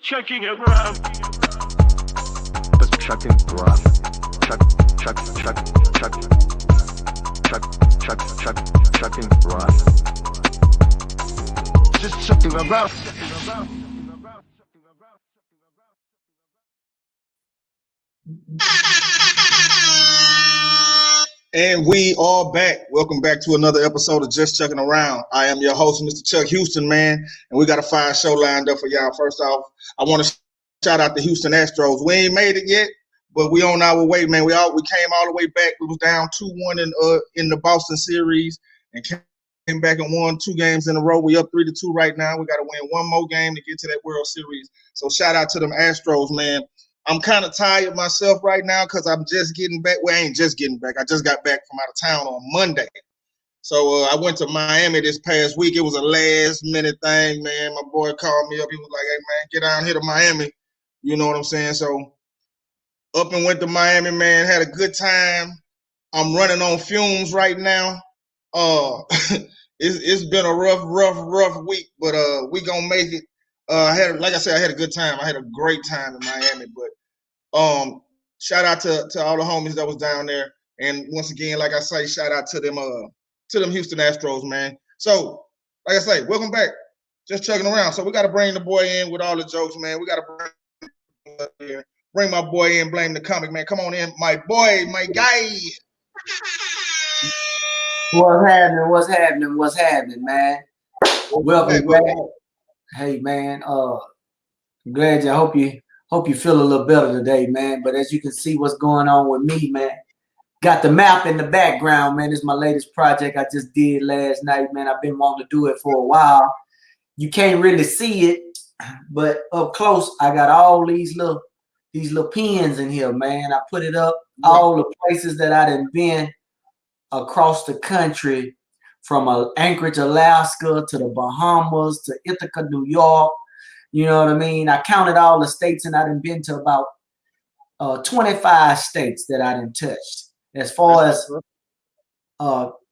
checking around. Just checking around. Checking around. Just checking around. And we are back. Welcome back to another episode of Just Chucking Around. I am your host, Mr. Chuck Houston, man, and we got a fire show lined up for y'all. First off, I want to shout out the Houston Astros. We ain't made it yet, but we on our way, man. We came all the way back. We was down 2-1 in the Boston series and came back and won 2 games in a row. We up 3-2 right now. We got to win one more game to get to that World Series. So shout out to them Astros, man. I'm kind of tired myself right now because I'm just getting back. Well, I ain't just getting back. I just got back from out of town on Monday. So I went to Miami this past week. It was a last-minute thing, man. My boy called me up. He was like, hey, man, get down here to Miami. You know what I'm saying? So up and went to Miami, man. Had a good time. I'm running on fumes right now. It's been a rough week, but we going to make it. Like I said, I had a good time. I had a great time in Miami, but shout out to all the homies that was down there. And once again, like I say, shout out to them Houston Astros, man. So, like I say, welcome back. Just chugging around. So we got to bring the boy in with all the jokes, man. We got to bring my boy in, blame the comic, man. Come on in, my boy, my guy. What's happening, man? Welcome back. Hey, man. Glad you. Hope you feel a little better today, man. But as you can see, what's going on with me, man. Got the map in the background, man. This is my latest project I just did last night, man. I've been wanting to do it for a while. You can't really see it, but up close, I got all these little pins in here, man. I put it up all the places that I done been across the country, from Anchorage, Alaska, to the Bahamas, to Ithaca, New York. You know what I mean? I counted all the states, and I done been to about 25 states that I done touched. As far as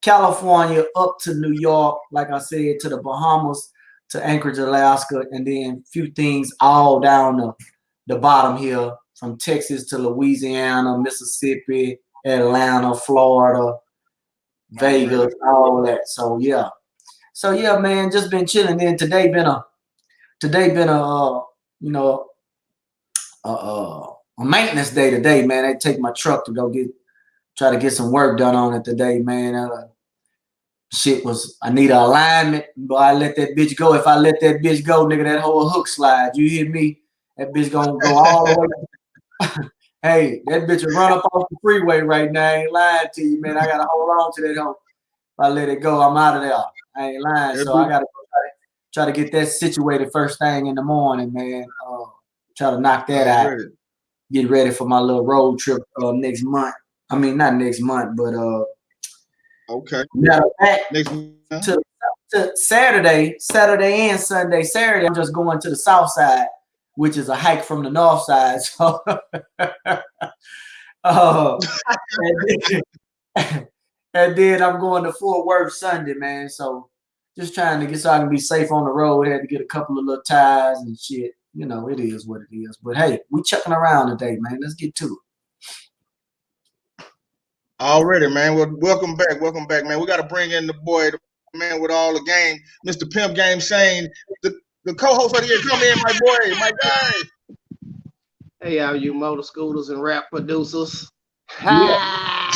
California up to New York, like I said, to the Bahamas, to Anchorage, Alaska, and then a few things all down the bottom here, from Texas to Louisiana, Mississippi, Atlanta, Florida, Vegas, all that. So yeah, man, just been chilling. Then today been a maintenance day today, man. I take my truck to go try to get some work done on it today, man. I need an alignment, but I let that bitch go. If I let that bitch go, nigga, that whole hook slide. You hear me? That bitch gonna go all the way. Hey, that bitch will run up off the freeway right now. I ain't lying to you, man. I gotta hold on to that hoe. If I let it go, I'm out of there. I ain't lying. So I gotta try to get that situated first thing in the morning, man. Try to knock that out. Get ready for my little road trip next month. I mean, not next month, but okay. Back to Saturday and Sunday. Saturday, I'm just going to the south side, which is a hike from the north side. So, and then I'm going to Fort Worth Sunday, man. So just trying to get so I can be safe on the road. Had to get a couple of little tires and shit. You know, it is what it is. But hey, we chucking around today, man. Let's get to it. Already, man. Well, welcome back, man. We got to bring in the boy, the man with all the game, Mr. Pimp Game Shane, the co-host of the year. Come in, my boy, my guy. Hey, all you motor scooters and rap producers. Yeah.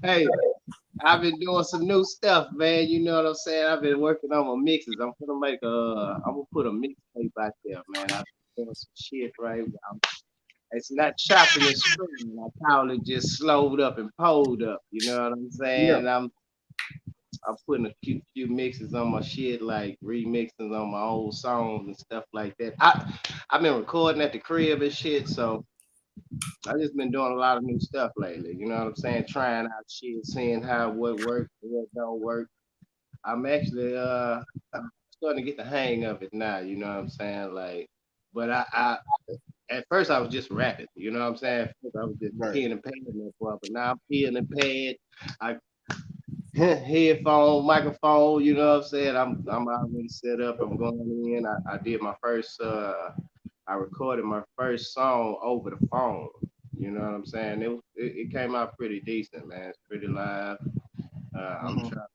Hey, I've been doing some new stuff, man. You know what I'm saying? I've been working on my mixes. I'm gonna put a mixtape out there, man. I've been doing some shit right now. It's not chopping and screwing. I probably just slowed up and pulled up. You know what I'm saying? Yeah. I'm putting a few mixes on my shit, like remixes on my old songs and stuff like that. I've been recording at the crib and shit, so I just been doing a lot of new stuff lately. You know what I'm saying? Trying out shit, seeing what works, what don't work. I'm actually I'm starting to get the hang of it now. You know what I'm saying? Like, but I at first I was just rapping. You know what I'm saying? At first I was just pen and pad, but now I'm pen and pad. I headphone, microphone, you know what I'm saying? I'm already set up. I'm going in. I did my first I recorded my first song over the phone. You know what I'm saying? It came out pretty decent, man. It's pretty live. I'm trying to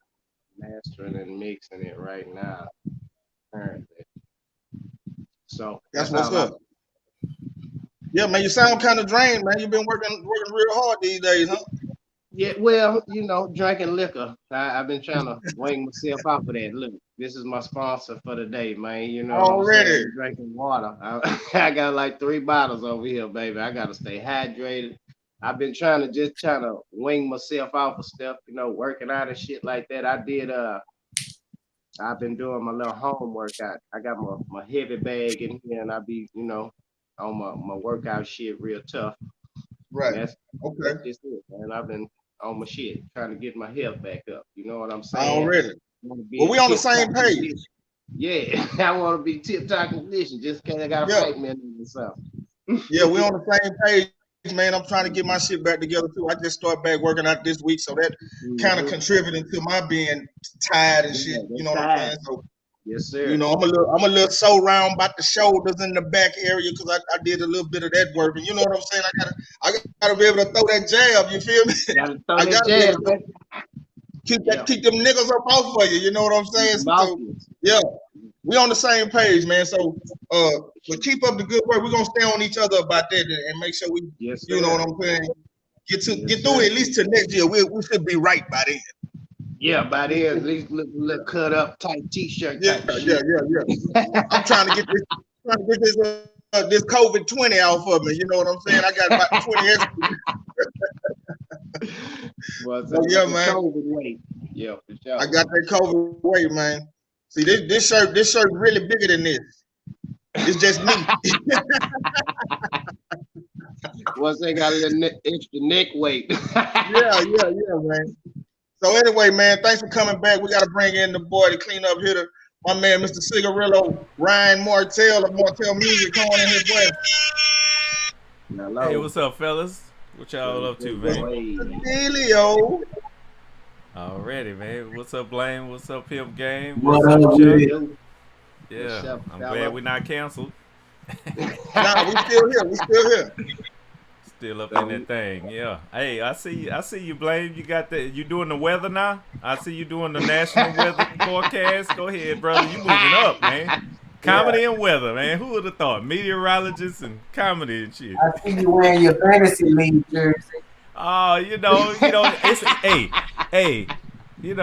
mastering and mixing it right now currently. So That's that's what's all I'm. up. Yeah, man, you sound kind of drained, man. You've been working real hard these days, huh? Yeah, well, drinking liquor. I've been trying to wing myself off of that. Look, this is my sponsor for the day, man. You know what I'm Already. saying? Drinking water. I got like 3 bottles over here, baby. I gotta stay hydrated. I've been trying to wing myself off of stuff, working out and shit like that. I've been doing my little home workout. I got my heavy bag in here and I be, on my workout shit real tough. Right. That's Okay. just it, man. I've been on my shit, trying to get my health back up. You know what I'm saying? Already. Well, we on the same page. Condition. Yeah, I want to be tip-top condition. Just because I got to fight me or something. Yeah, we on the same page, man. I'm trying to get my shit back together too. I just started back working out this week, so that kind of contributing to my being tired and shit. You know what I'm saying? So, yes, sir. I'm a little sore round about the shoulders and the back area because I did a little bit of that work. And you know what I'm saying? I gotta be able to throw that jab. You feel me? I gotta be able to keep them niggas up off for you. You know what I'm saying? So, yeah, we on the same page, man. So, but keep up the good work. We're gonna stay on each other about that and make sure we, you know what I'm saying, get through it at least to next year. We should be right by then. Yeah, by then at least look cut up tight t-shirt. Yeah. I'm trying to get this COVID 20 out for me. You know what I'm saying? I got about 20 extra. Yeah, man. COVID weight. Yeah, for sure. I got that COVID weight, man. See, this shirt really bigger than this. It's just me. Once they got a little extra neck weight. yeah, man. So anyway, man, thanks for coming back. We got to bring in the boy to clean up here. My man, Mr. Cigarillo, Ryan Martell of Martell Music, calling in his way. Hello. Hey, what's up, fellas? What y'all up to, man? Delio. Already, man. What's up, Blaine? What's up, Pimp Game? What's up, Chuck? Yeah, I'm glad we're not canceled. Nah, we still here. Still up in that thing, yeah. Hey, I see you, Blaine. You doing the weather now? I see you doing the national weather forecast. Go ahead, brother. You moving up, man. Comedy and weather, man. Who would have thought? Meteorologists and comedy and shit. I see you wearing your fantasy league jersey. Oh, it's hey, you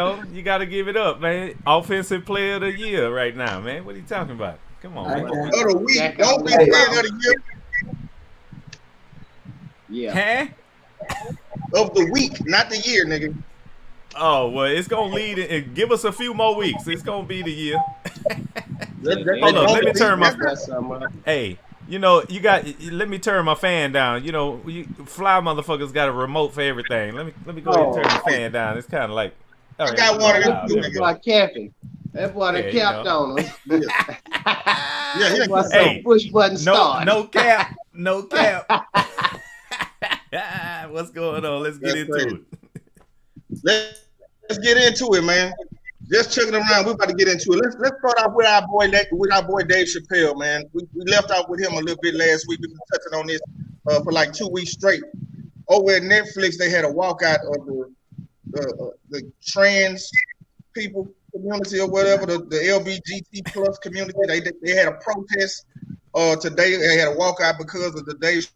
got to give it up, man. Offensive player of the year right now, man. What are you talking about? Come on, man. Of the week, don't be player of the year. Yeah. Huh? Of the week, not the year, nigga. Oh, well, it's going to lead and give us a few more weeks. It's going to be the year. Hold on, let me turn my hey, let me turn my fan down. Fly motherfuckers got a remote for everything. Let me go ahead and turn the fan down. It's kind of like I got one of them. That's like camping. That boy that capped on us. Hey, push button start. No cap. What's going on? Let's get into it. Let's get into it, man. Just checking around. We're about to get into it. Let's start off with our boy Dave Chappelle, man. We left off with him a little bit last week. We've been touching on this for like 2 weeks straight. Over at Netflix, they had a walkout of the trans people community or whatever, the LGBT plus community. They had a protest today. They had a walkout because of the Dave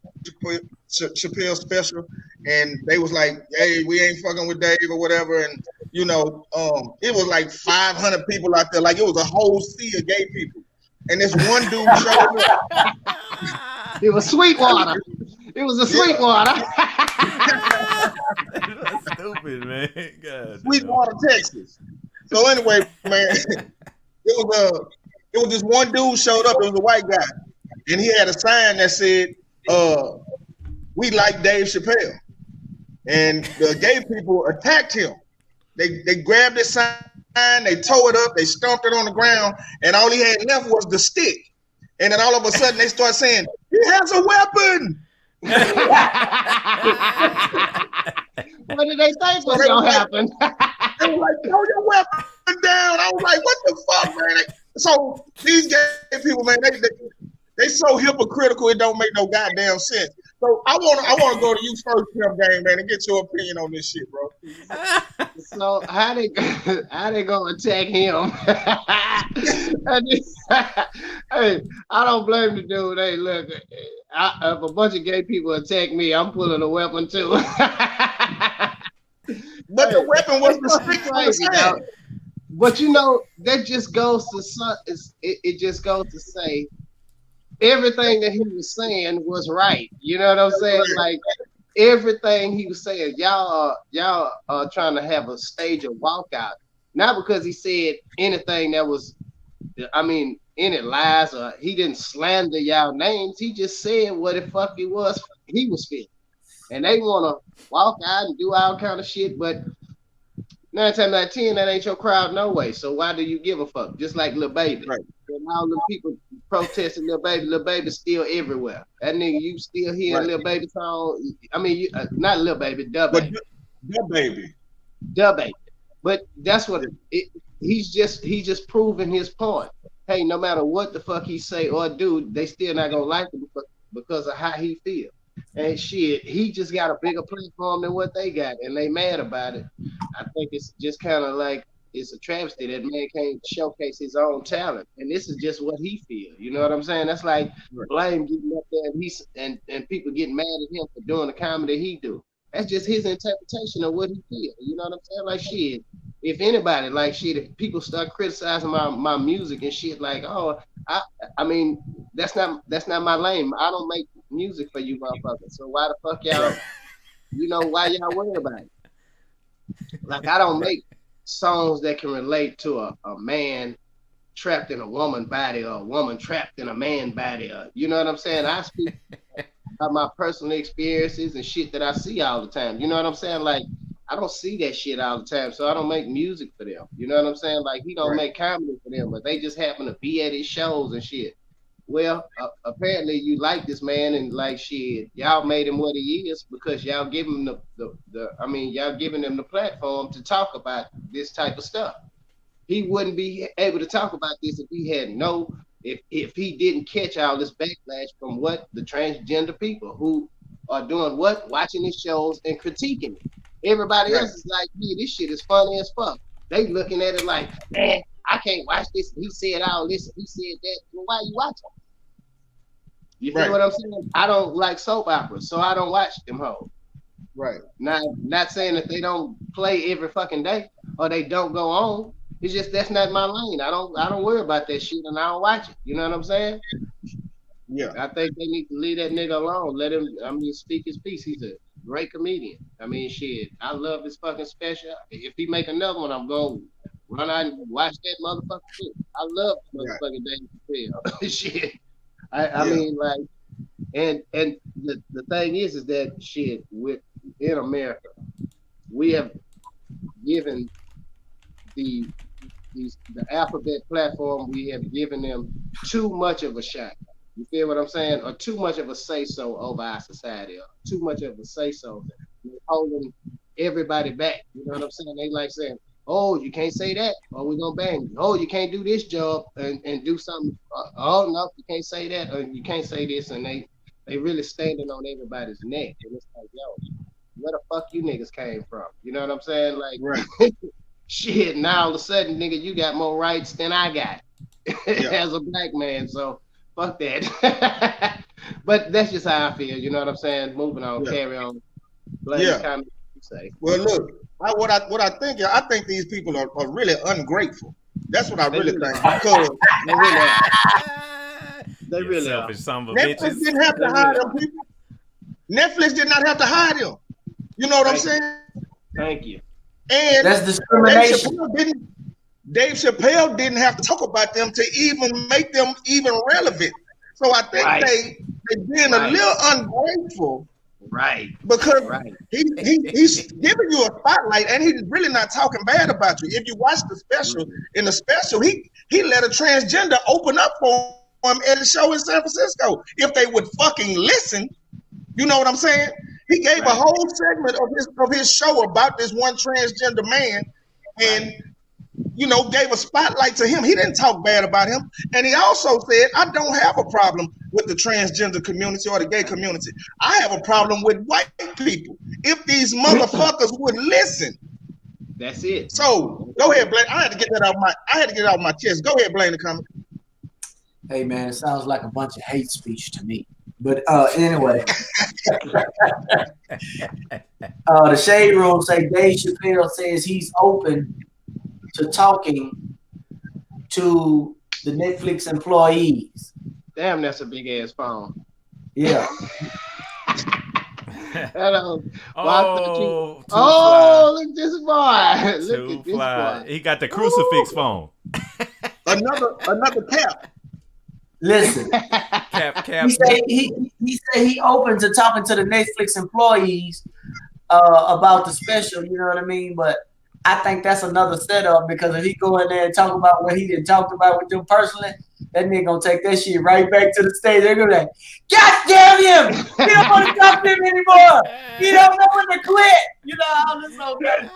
Chappelle special, and they was like, "Hey, we ain't fucking with Dave or whatever." And it was like 500 people out there, like it was a whole sea of gay people. And this one dude showed up. It was Sweetwater. It was a Sweetwater. That's stupid, man. God, Sweetwater, Texas. So anyway, man, it was this one dude showed up. It was a white guy, and he had a sign that said, "We like Dave Chappelle." And the gay people attacked him. They grabbed his sign, they tore it up, they stomped it on the ground, and all he had left was the stick. And then all of a sudden they start saying, "He has a weapon." What did they think was gonna happen? They were like, throw your weapon down. I was like, what the fuck, man? So these gay people, man, they so hypocritical, it don't make no goddamn sense. So I wanna go to you first, Pimp Game, man, and get your opinion on this shit, bro. So how they gonna attack him? Hey, I don't blame the dude. Hey, look, if a bunch of gay people attack me, I'm pulling a weapon too. But the weapon was restricted on the side. But you know, that just goes to it just goes to say everything that he was saying was right. You know what I'm saying? Like everything he was saying, y'all are trying to have a stage of walkout. Not because he said anything that was, I mean, any lies or he didn't slander y'all names. He just said what the fuck he was feeling. And they want to walk out and do all kind of shit, but 9 times out of 10, that ain't your crowd no way. So why do you give a fuck? Just like Lil Baby. Right. And all them people protesting Lil Baby's still everywhere. That nigga, you still hearing Lil Baby song. I mean, not Lil Baby, Da Baby. Da Baby. But that's what he's just proving his point. Hey, no matter what the fuck he say or do, they still not gonna like him because of how he feel. And shit, he just got a bigger platform than what they got, and they mad about it. I think it's just kind of like it's a travesty that man can't showcase his own talent, and this is just what he feel. You know what I'm saying? That's like Blame getting up there and people getting mad at him for doing the comedy he do. That's just his interpretation of what he feel. You know what I'm saying? Like shit. If anybody like shit, if people start criticizing my music and shit, like, oh, I mean, that's not my lane. I don't make music for you motherfuckers. So why the fuck y'all, why y'all worry about it? Like, I don't make songs that can relate to a man trapped in a woman body or a woman trapped in a man body. Or, you know what I'm saying? I speak about my personal experiences and shit that I see all the time. You know what I'm saying? Like, I don't see that shit all the time, so I don't make music for them. You know what I'm saying? Like, he don't make comedy for them, but they just happen to be at his shows and shit. Well, apparently you like this man and like shit, y'all made him what he is because y'all give him y'all giving him the platform to talk about this type of stuff. He wouldn't be able to talk about this if he had if he didn't catch all this backlash from what the transgender people who are doing what? Watching his shows and critiquing it. Everybody else is like, yeah, this shit is funny as fuck. They looking at it like, man, I can't watch this. He said all this and he said that. Well, why you watching? You feel what I'm saying? I don't like soap operas, so I don't watch them hoes. Right. Not saying that they don't play every fucking day or they don't go on. It's just that's not my lane. I don't worry about that shit and I don't watch it. You know what I'm saying? Yeah. I think they need to leave that nigga alone. Let him, speak his piece. He's a great comedian. I mean, shit, I love his fucking special. If he make another one, I'm going to run out and watch that motherfucker too. I love motherfucking Dave Chappelle. Shit. I mean, like, and the thing is that shit in America, we have given the alphabet platform, we have given them too much of a shot. You feel what I'm saying? Or too much of a say-so over our society, or too much of a say-so. They're holding everybody back. You know what I'm saying? They like saying, oh, you can't say that, or we're going to ban you. Oh, you can't do this job and do something. Oh, no, you can't say that, or you can't say this. And they really standing on everybody's neck. And it's like, yo, where the fuck you niggas came from? You know what I'm saying? Like, shit, now all of a sudden, nigga, you got more rights than I got as a black man. So, fuck that. But that's just how I feel. You know what I'm saying? Moving on, carry on. Comment, say. Well, look, what I think these people are really ungrateful. That's what I really think. Because they really selfish son of a Netflix bitches. didn't have to hire them people. Netflix did not have to hire them. You know what I'm saying? Thank you. And that's discrimination. Dave Chappelle didn't have to talk about them to even make them even relevant. So I think they being a little ungrateful. Right. Because he's giving you a spotlight and he's really not talking bad about you. If you watch the special, in the special, he let a transgender open up for him at a show in San Francisco. If they would fucking listen, you know what I'm saying? He gave a whole segment of his show about this one transgender man and gave a spotlight to him. He didn't talk bad about him. And he also said, I don't have a problem with the transgender community or the gay community. I have a problem with white people. If these motherfuckers would listen. That's it. So go ahead, Blaine. I had to get that out of my chest. Go ahead, Blaine, the comment. Hey man, it sounds like a bunch of hate speech to me. But anyway. The Shade Room say Dave Chappelle says he's open to talking to the Netflix employees. Damn, that's a big ass phone. Yeah. Hello. Oh, look at this boy. Look at this boy. He got the crucifix phone. Another cap. Cap. Listen. He say he open to talking to the Netflix employees about the special, you know what I mean? But I think that's another setup, because if he go in there and talk about what he didn't talk about with them personally, that nigga gonna take that shit right back to the stage. They're gonna be like, God damn him! He don't want to talk to him anymore. He don't know when to quit. You know, all this old kind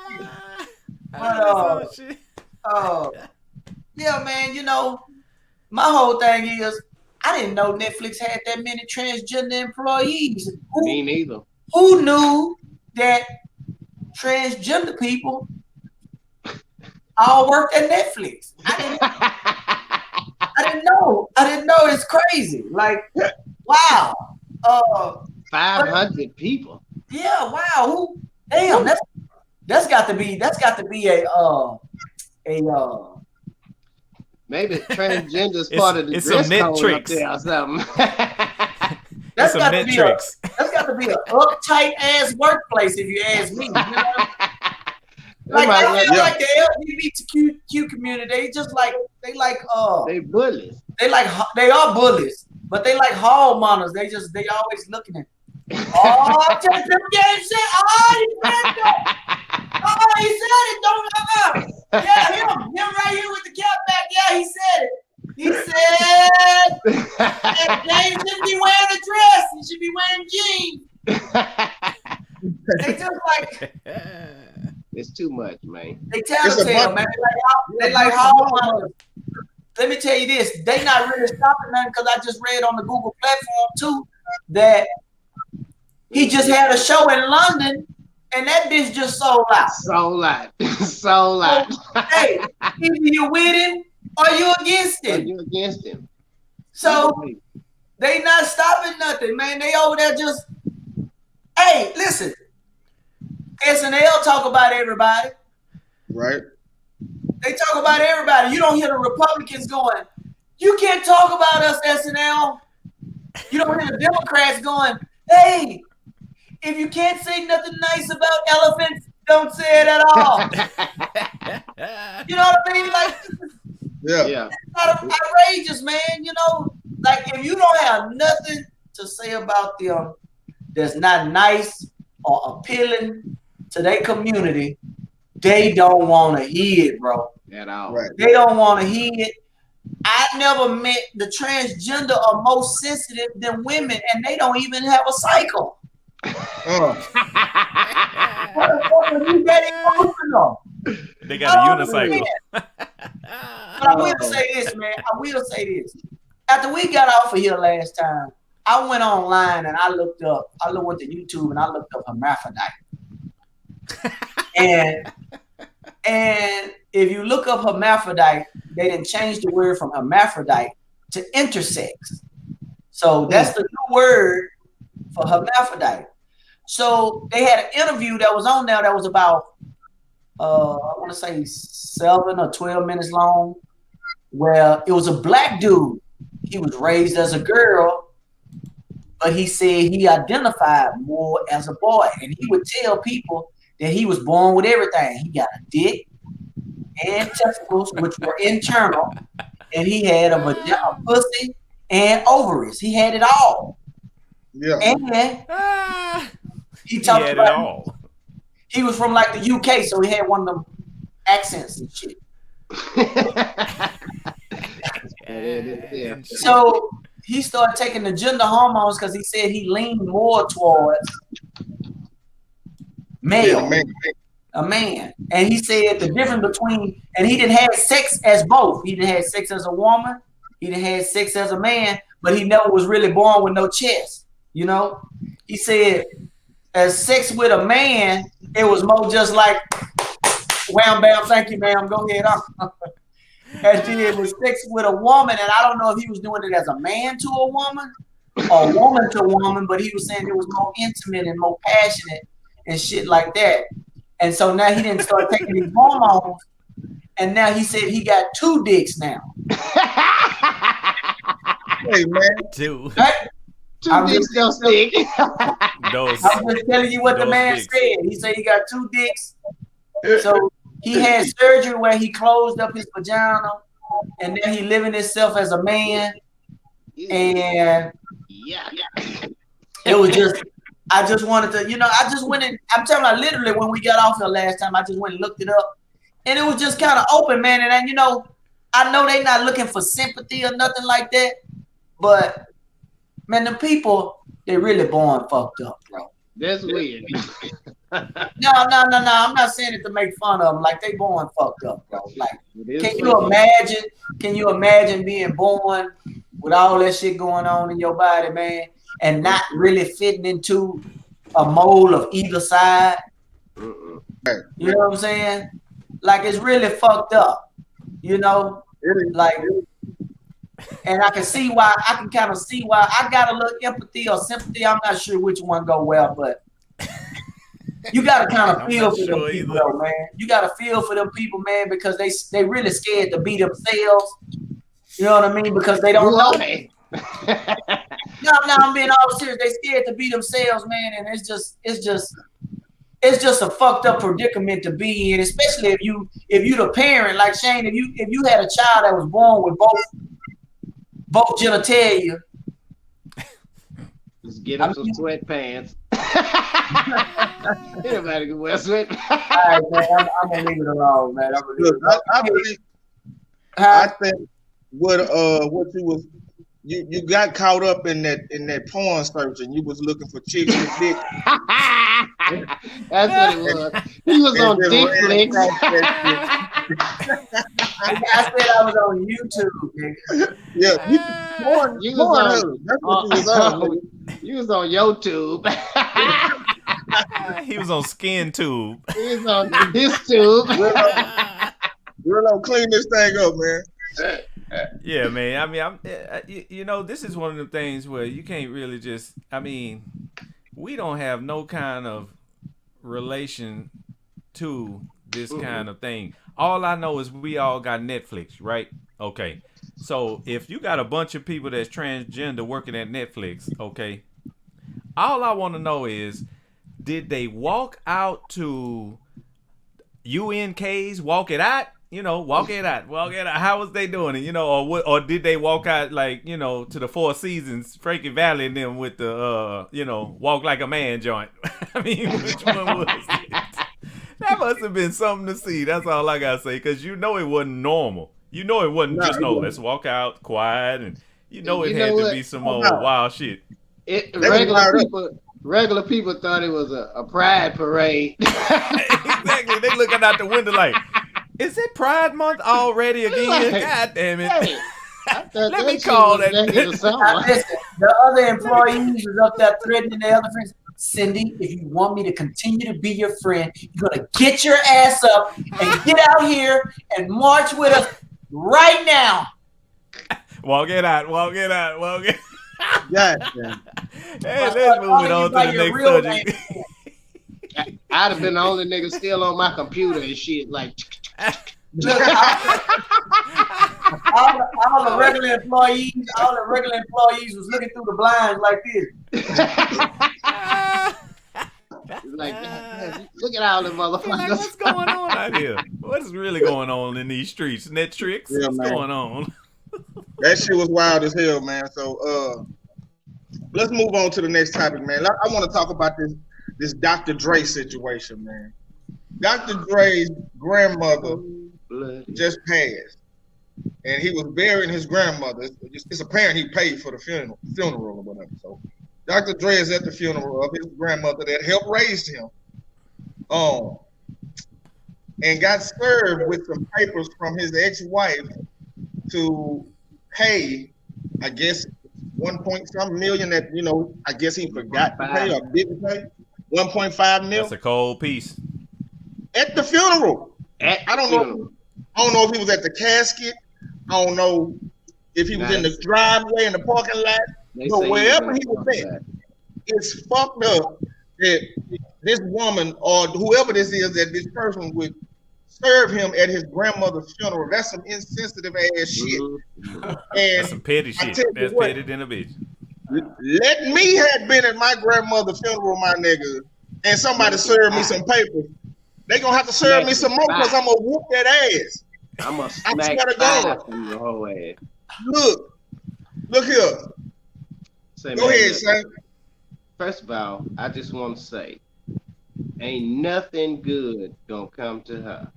of shit. But yeah, man. My whole thing is, I didn't know Netflix had that many transgender employees. Me neither. Who knew that transgender people all worked at Netflix? I didn't know. It's crazy. Like, wow. 500 people. Yeah, wow. Who? Damn, that's got to be a maybe transgender's part of the dress code up there or something. That's got to be an uptight ass workplace, if you ask me. Like I feel like the LGBTQ community, they bullies. They are bullies, but they like hall monitors. They always looking at. Oh, just them game shit. Oh, he said that. Oh, he said it. Don't yeah, him right here with the cap back. Yeah, he said it. He said that James shouldn't be wearing a dress. He should be wearing jeans. They just like. It's too much, man. They tattletale, man. They like hall monitors. Let me tell you this. They not really stopping nothing, because I just read on the Google platform too that he just had a show in London and that bitch just sold out. Sold out. Hey, either you with him or you against him. So they not stopping nothing, man. They over there just, hey, listen. SNL talk about everybody. Right. They talk about everybody. You don't hear the Republicans going, you can't talk about us, SNL. You don't hear the Democrats going, hey, if you can't say nothing nice about elephants, don't say it at all. You know what I mean? Like, yeah. It's outrageous, man. Like, if you don't have nothing to say about them that's not nice or appealing to their community, they don't want to hear it, bro. At all. Right. They don't want to hear it. I never met the transgender are more sensitive than women, and they don't even have a cycle. They got a unicycle. But I will say this, man. After we got off of here last time, I went online and I went to YouTube and I looked up hermaphrodite. And if you look up hermaphrodite, they didn't change the word from hermaphrodite to intersex. So that's the new word for hermaphrodite. So they had an interview that was on there that was about, I want to say 7 or 12 minutes long, where it was a black dude. He was raised as a girl, but he said he identified more as a boy. And he would tell people that he was born with everything. He got a dick and testicles, which were internal, and he had a vagina, pussy, and ovaries. He had it all. Yeah. And he talked about it all. He was from like the UK, so he had one of them accents and shit. So he started taking the gender hormones because he said he leaned more towards male. a man. And he said the difference between, and he didn't have sex as both. He didn't have sex as a woman. He didn't have sex as a man, but he never was really born with no chest. You know, he said as sex with a man, it was more just like wham bam, thank you, ma'am. Go ahead. And then with sex with a woman, and I don't know if he was doing it as a man to a woman or woman to woman, but he was saying it was more intimate and more passionate and shit like that. And so now he didn't start taking these hormones, and now he said he got 2 dicks now. Hey man, 2. Right? 2 dicks don't stick. Those. I'm just telling you what the man dicks. said. He said he got 2 dicks. So he had surgery where he closed up his vagina, and then he living himself as a man. And Yeah. it was just, I just wanted to, you know, I just went in. I'm telling you, literally, when we got off here last time, I just went and looked it up, and it was just kind of open, man. And then, you know, I know they not looking for sympathy or nothing like that, but man, the people, they really born fucked up, bro. That's weird. No. I'm not saying it to make fun of them. Like, they born fucked up, bro. Like, can you imagine being born with all that shit going on in your body, man, and not really fitting into a mold of either side? You know what I'm saying? Like, it's really fucked up, you know? Like, and I can see why, I can kind of see why. I got a little empathy or sympathy. I'm not sure which one go well, but you got to kind of feel for them people, though, man. You got to feel for them people, man, because they really scared to be themselves. You know what I mean? Because they don't know. No, I'm being all serious. They scared to be themselves, man, and it's just a fucked up predicament to be in, especially if you the parent, like Shane, if you had a child that was born with both genitalia. Just get him some sweatpants. Anybody can wear sweatpants. All right, man, I'm gonna leave it alone, man. I think what you was you got caught up in that porn search and you was looking for chicks with dick. That's what it was. He was on Digtal. I said I was on YouTube, nigga. Yeah, You was on YouTube. He was on Skin Tube. He was on this tube. Real clean this thing up, man. Yeah, man. I mean, you know, this is one of the things where you can't really just. I mean, we don't have no kind of relation to this kind of thing. All I know is we all got Netflix, right? Okay. So if you got a bunch of people that's transgender working at Netflix, okay, all I want to know is, did they walk out to UNK's Walk It Out? You know, walk it out. How was they doing it? You know, or did they walk out like, you know, to the Four Seasons, Frankie Valley and them with the, you know, Walk Like a Man joint? I mean, which one was it? That must have been something to see. That's all I gotta say, because you know it wasn't normal. You know it wasn't just let's walk out quiet, and you know it had to be some old wild shit. Regular people thought it was a pride parade. Exactly. They looking out the window like, is it Pride Month already again? Like, God damn it. Hey, let me call that. Listen, the other employees was up there threatening their other friends. Cindy, if you want me to continue to be your friend, you're going to get your ass up and get out here and march with us right now. Walk it out. Yeah. Hey, let's move it on to the next subject. I'd have been the only nigga still on my computer and shit. Like, look, all the regular employees was looking through the blinds like this. like, look at all them motherfuckers. Like, what's going on out here? What's really going on in these streets? Net tricks? Yeah, what's man. going on? That shit was wild as hell, man. So let's move on to the next topic, man. I want to talk about this Dr. Dre situation, man. Dr. Dre's grandmother just passed, and he was burying his grandmother. It's apparent he paid for the funeral or whatever. So Dr. Dre is at the funeral of his grandmother that helped raise him. and got served with some papers from his ex-wife to pay, I guess, 1 point something million that, I guess he forgot to pay or didn't pay. 1.5 That's a mil cold piece. at the funeral. At I the don't funeral. know. I don't know if he was at the casket. I don't know if he was in the driveway in the parking lot. They But say wherever he was at, it's fucked up that this woman or whoever this is, that this person would serve him at his grandmother's funeral. That's some insensitive ass shit. That's some And petty I shit. tell you That's what, petty than a bitch. let me have been at my grandmother's funeral, my nigga, and somebody served me some papers. They gonna have to serve me some more because I'm gonna whoop that ass. I'm gonna I smack swear to God. from your whole ass. Look here. Say, Go man, ahead, look, son. first of all, I just want to say, ain't nothing good gonna come to her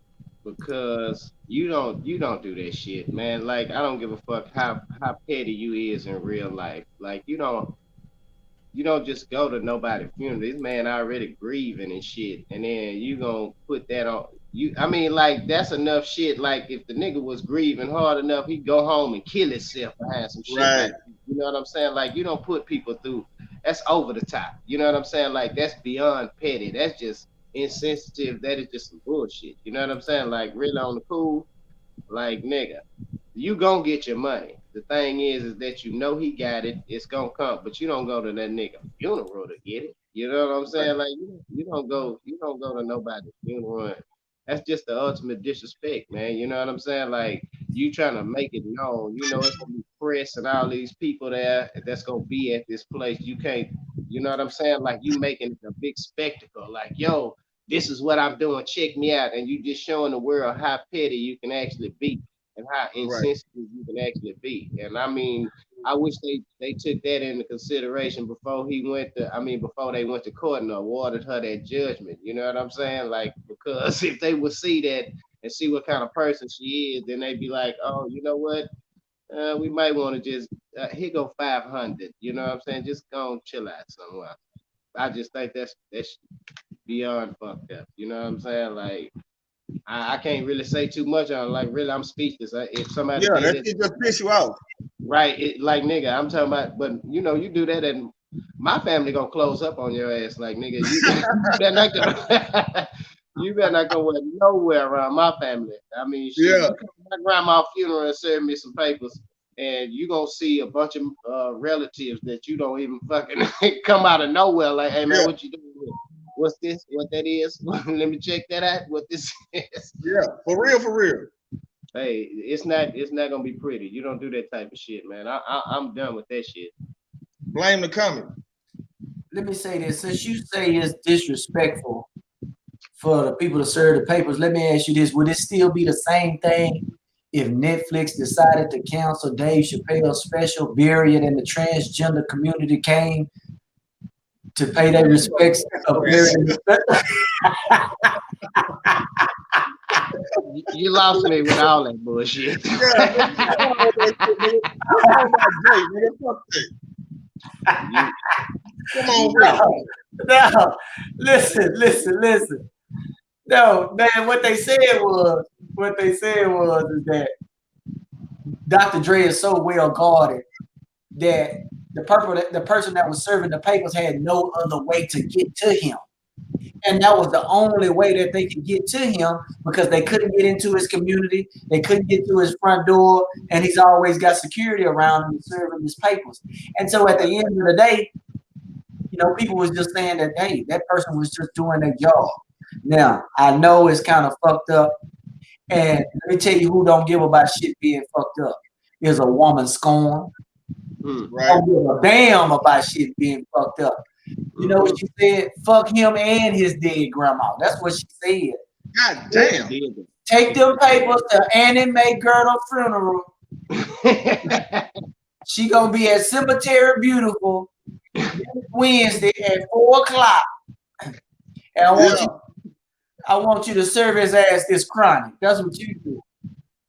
because you don't do that shit, man. Like I don't give a fuck how petty you is in real life. Like you don't just go to nobody's funeral. This man already grieving and shit, and then you gonna put that on you. I mean, like that's enough shit. Like if the nigga was grieving hard enough, he'd go home and kill himself behind some shit. Right. Like you know what I'm saying? Like you don't put people through. That's over the top. You know what I'm saying? Like that's beyond petty. That's just insensitive. That is just some bullshit. You know what I'm saying? Like really on the cool. Like nigga, you gonna get your money. The thing is that you know he got it. It's gonna come, but you don't go to that nigga funeral to get it. You know what I'm saying? Like you don't go to nobody's funeral. That's just the ultimate disrespect, man. You know what I'm saying? Like you trying to make it known. You know it's gonna be press and all these people there that's gonna be at this place. You can't. You know what I'm saying? Like you making it a big spectacle. Like yo, this is what I'm doing. Check me out, and you just showing the world how petty you can actually be and how Right. insensitive you can actually be. And I mean, I wish they took that into consideration before before they went to court and awarded her that judgment. You know what I'm saying? Like because if they would see that and see what kind of person she is, then they'd be like, oh, you know what? We might want to just here go 500. You know what I'm saying? Just go and chill out somewhere. I just think that's beyond fucked up. You know what I'm saying? Like I can't really say too much on it. Like really, I'm speechless. If somebody Yeah, did that it, shit just piss you off. right? Like nigga, I'm talking about. But you do that, and my family gonna close up on your ass. Like nigga, you better not go. You better not go nowhere around my family. I mean, shit, Yeah. you come to my grandma's funeral and serve me some papers, and you gonna see a bunch of relatives that you don't even fucking come out of nowhere. Like, hey man, Yeah. what you doing here? What's this? What that is? Let me check that out. What this is? Yeah. For real, for real. Hey, it's not gonna be pretty. You don't do that type of shit, man. I'm done with that shit. Blame the comment. Let me say this. Since you say it's disrespectful for the people to serve the papers, let me ask you this. Would it still be the same thing if Netflix decided to cancel Dave Chappelle's special period and the transgender community came to pay their respects of burying You lost me with all that bullshit. Come on, bro. No, listen. No, man, what they said was is that Dr. Dre is so well guarded that the person that was serving the papers had no other way to get to him. And that was the only way that they could get to him because they couldn't get into his community. They couldn't get to his front door. And he's always got security around him serving his papers. And so at the end of the day, people was just saying that, hey, that person was just doing their job. Now, I know it's kind of fucked up. And let me tell you who don't give about shit being fucked up. Is a woman scorned. Right. Don't give a damn about shit being fucked up. You know what she said? Fuck him and his dead grandma. That's what she said. God damn. Take them papers to Annie Mae Girdle funeral. She gonna be at Cemetery Beautiful Wednesday at 4:00. And I want you to serve his ass this chronic. That's what you do.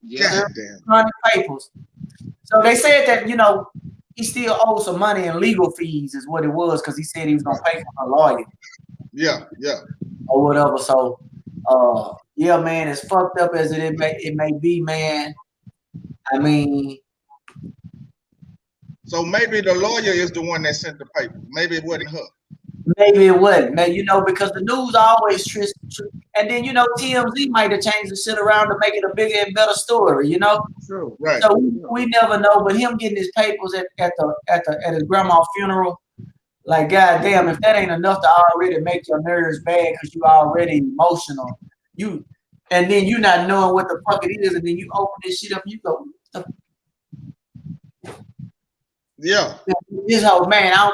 Yeah, damn. Chronic papers. So they said that, he still owes some money in legal fees is what it was because he said he was gonna pay for a lawyer. Yeah. Or whatever. So yeah, man, as fucked up as it may be, man. I mean, So maybe the lawyer is the one that sent the paper. Maybe it wasn't her. maybe it wasn't, man. Because the news always and then TMZ might have changed the shit around to make it a bigger and better story. True. Right. So we never know. But him getting his papers at his grandma's funeral, like goddamn, if that ain't enough to already make your nerves bad because you already emotional, and then you not knowing what the fuck it is, and then you open this shit up, and you go, Yeah. this whole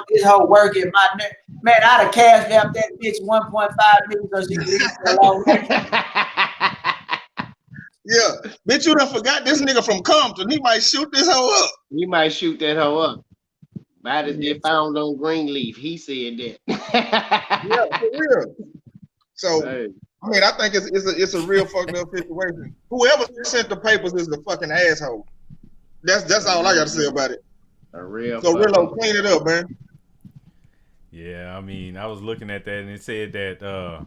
this whole work in my man, I'd have cashed out that bitch 1.5 million because she leaves alone. Yeah. Bitch, you done forgot this nigga from Compton. He might shoot this hoe up. You might shoot that hoe up. Might as well found on Greenleaf. He said that. Yeah, for real. So Hey. I mean, I think it's a real fucked up situation. Whoever sent the papers is a fucking asshole. That's all I got to say about it. A real. So Rillo, clean it up, man. Yeah, I mean, I was looking at that and it said that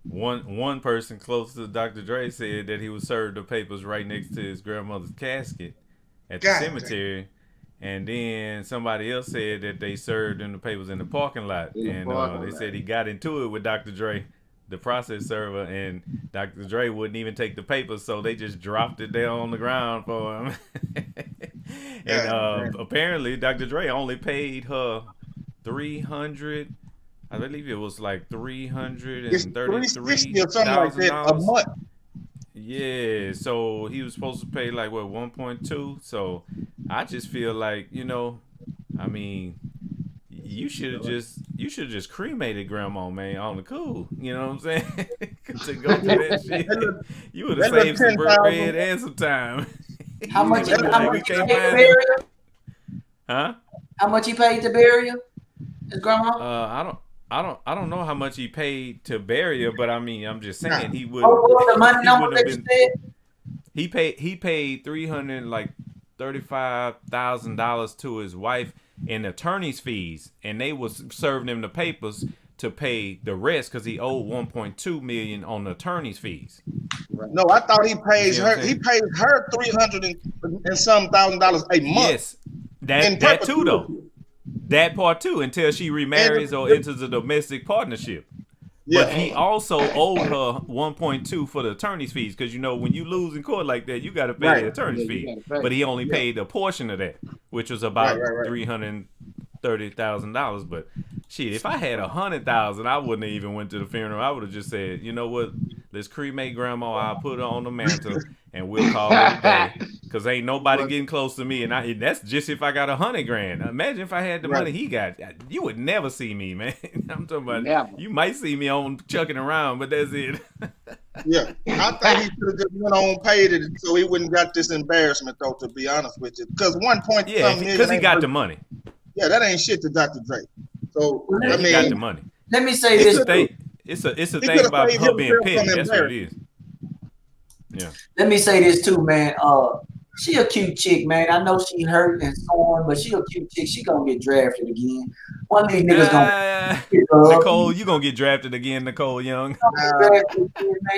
one person close to Dr. Dre said that he was served the papers right next to his grandmother's casket at the cemetery. And then somebody else said that they served him the papers in the parking lot. They said he got into it with Dr. Dre, the process server, and Dr. Dre wouldn't even take the papers, so they just dropped it there on the ground for him. And apparently Dr. Dre only paid her $300. I believe it was like $333 or something like that a month. Yeah, so he was supposed to pay like what 1.2. So I just feel like I mean, you should have just cremated grandma, man, on the cool. You know what I'm saying? To go through that shit, you would have saved some bread and some time. How much? How much he paid to find bury her? Huh? How much he paid to bury her? His grandma? I don't know how much he paid to bury her, but I mean, I'm just saying he would. What was the money number that you said? He paid $335,000 to his wife in attorney's fees, and they was serving him the papers to pay the rest because he owed 1.2 million on the attorney's fees. No, I thought he pays her. He pays her $300 and some $1,000 a month. Yes, that too though. That part too, until she remarries or enters a domestic partnership. Yeah. But he also owed her 1.2 for the attorney's fees because when you lose in court like that, you got to pay the attorney's fee. But he only paid a portion of that, which was about $330,000. But shit, if I had $100,000, I wouldn't have even went to the funeral. I would have just said, you know what? Let's cremate grandma. I'll put her on the mantle and we'll call it a day. Cause ain't nobody getting close to me, and that's just if I got $100,000. Imagine if I had the money he got. You would never see me, man. I'm talking about you might see me on chucking around, but that's it. Yeah, I think he should have just went on paid it so he wouldn't got this embarrassment though. To be honest with you, because because he got the money. Yeah, that ain't shit to Dr. Dre. So I mean, he got the money. Let me say this. It's a thing about her being petty. That's what it is. Yeah. Let me say this too, man. She a cute chick, man. I know she hurt and scorned, but she a cute chick. She gonna get drafted again. One of these niggas gonna pick her up. Nicole, you gonna get drafted again, Nicole Young. Man,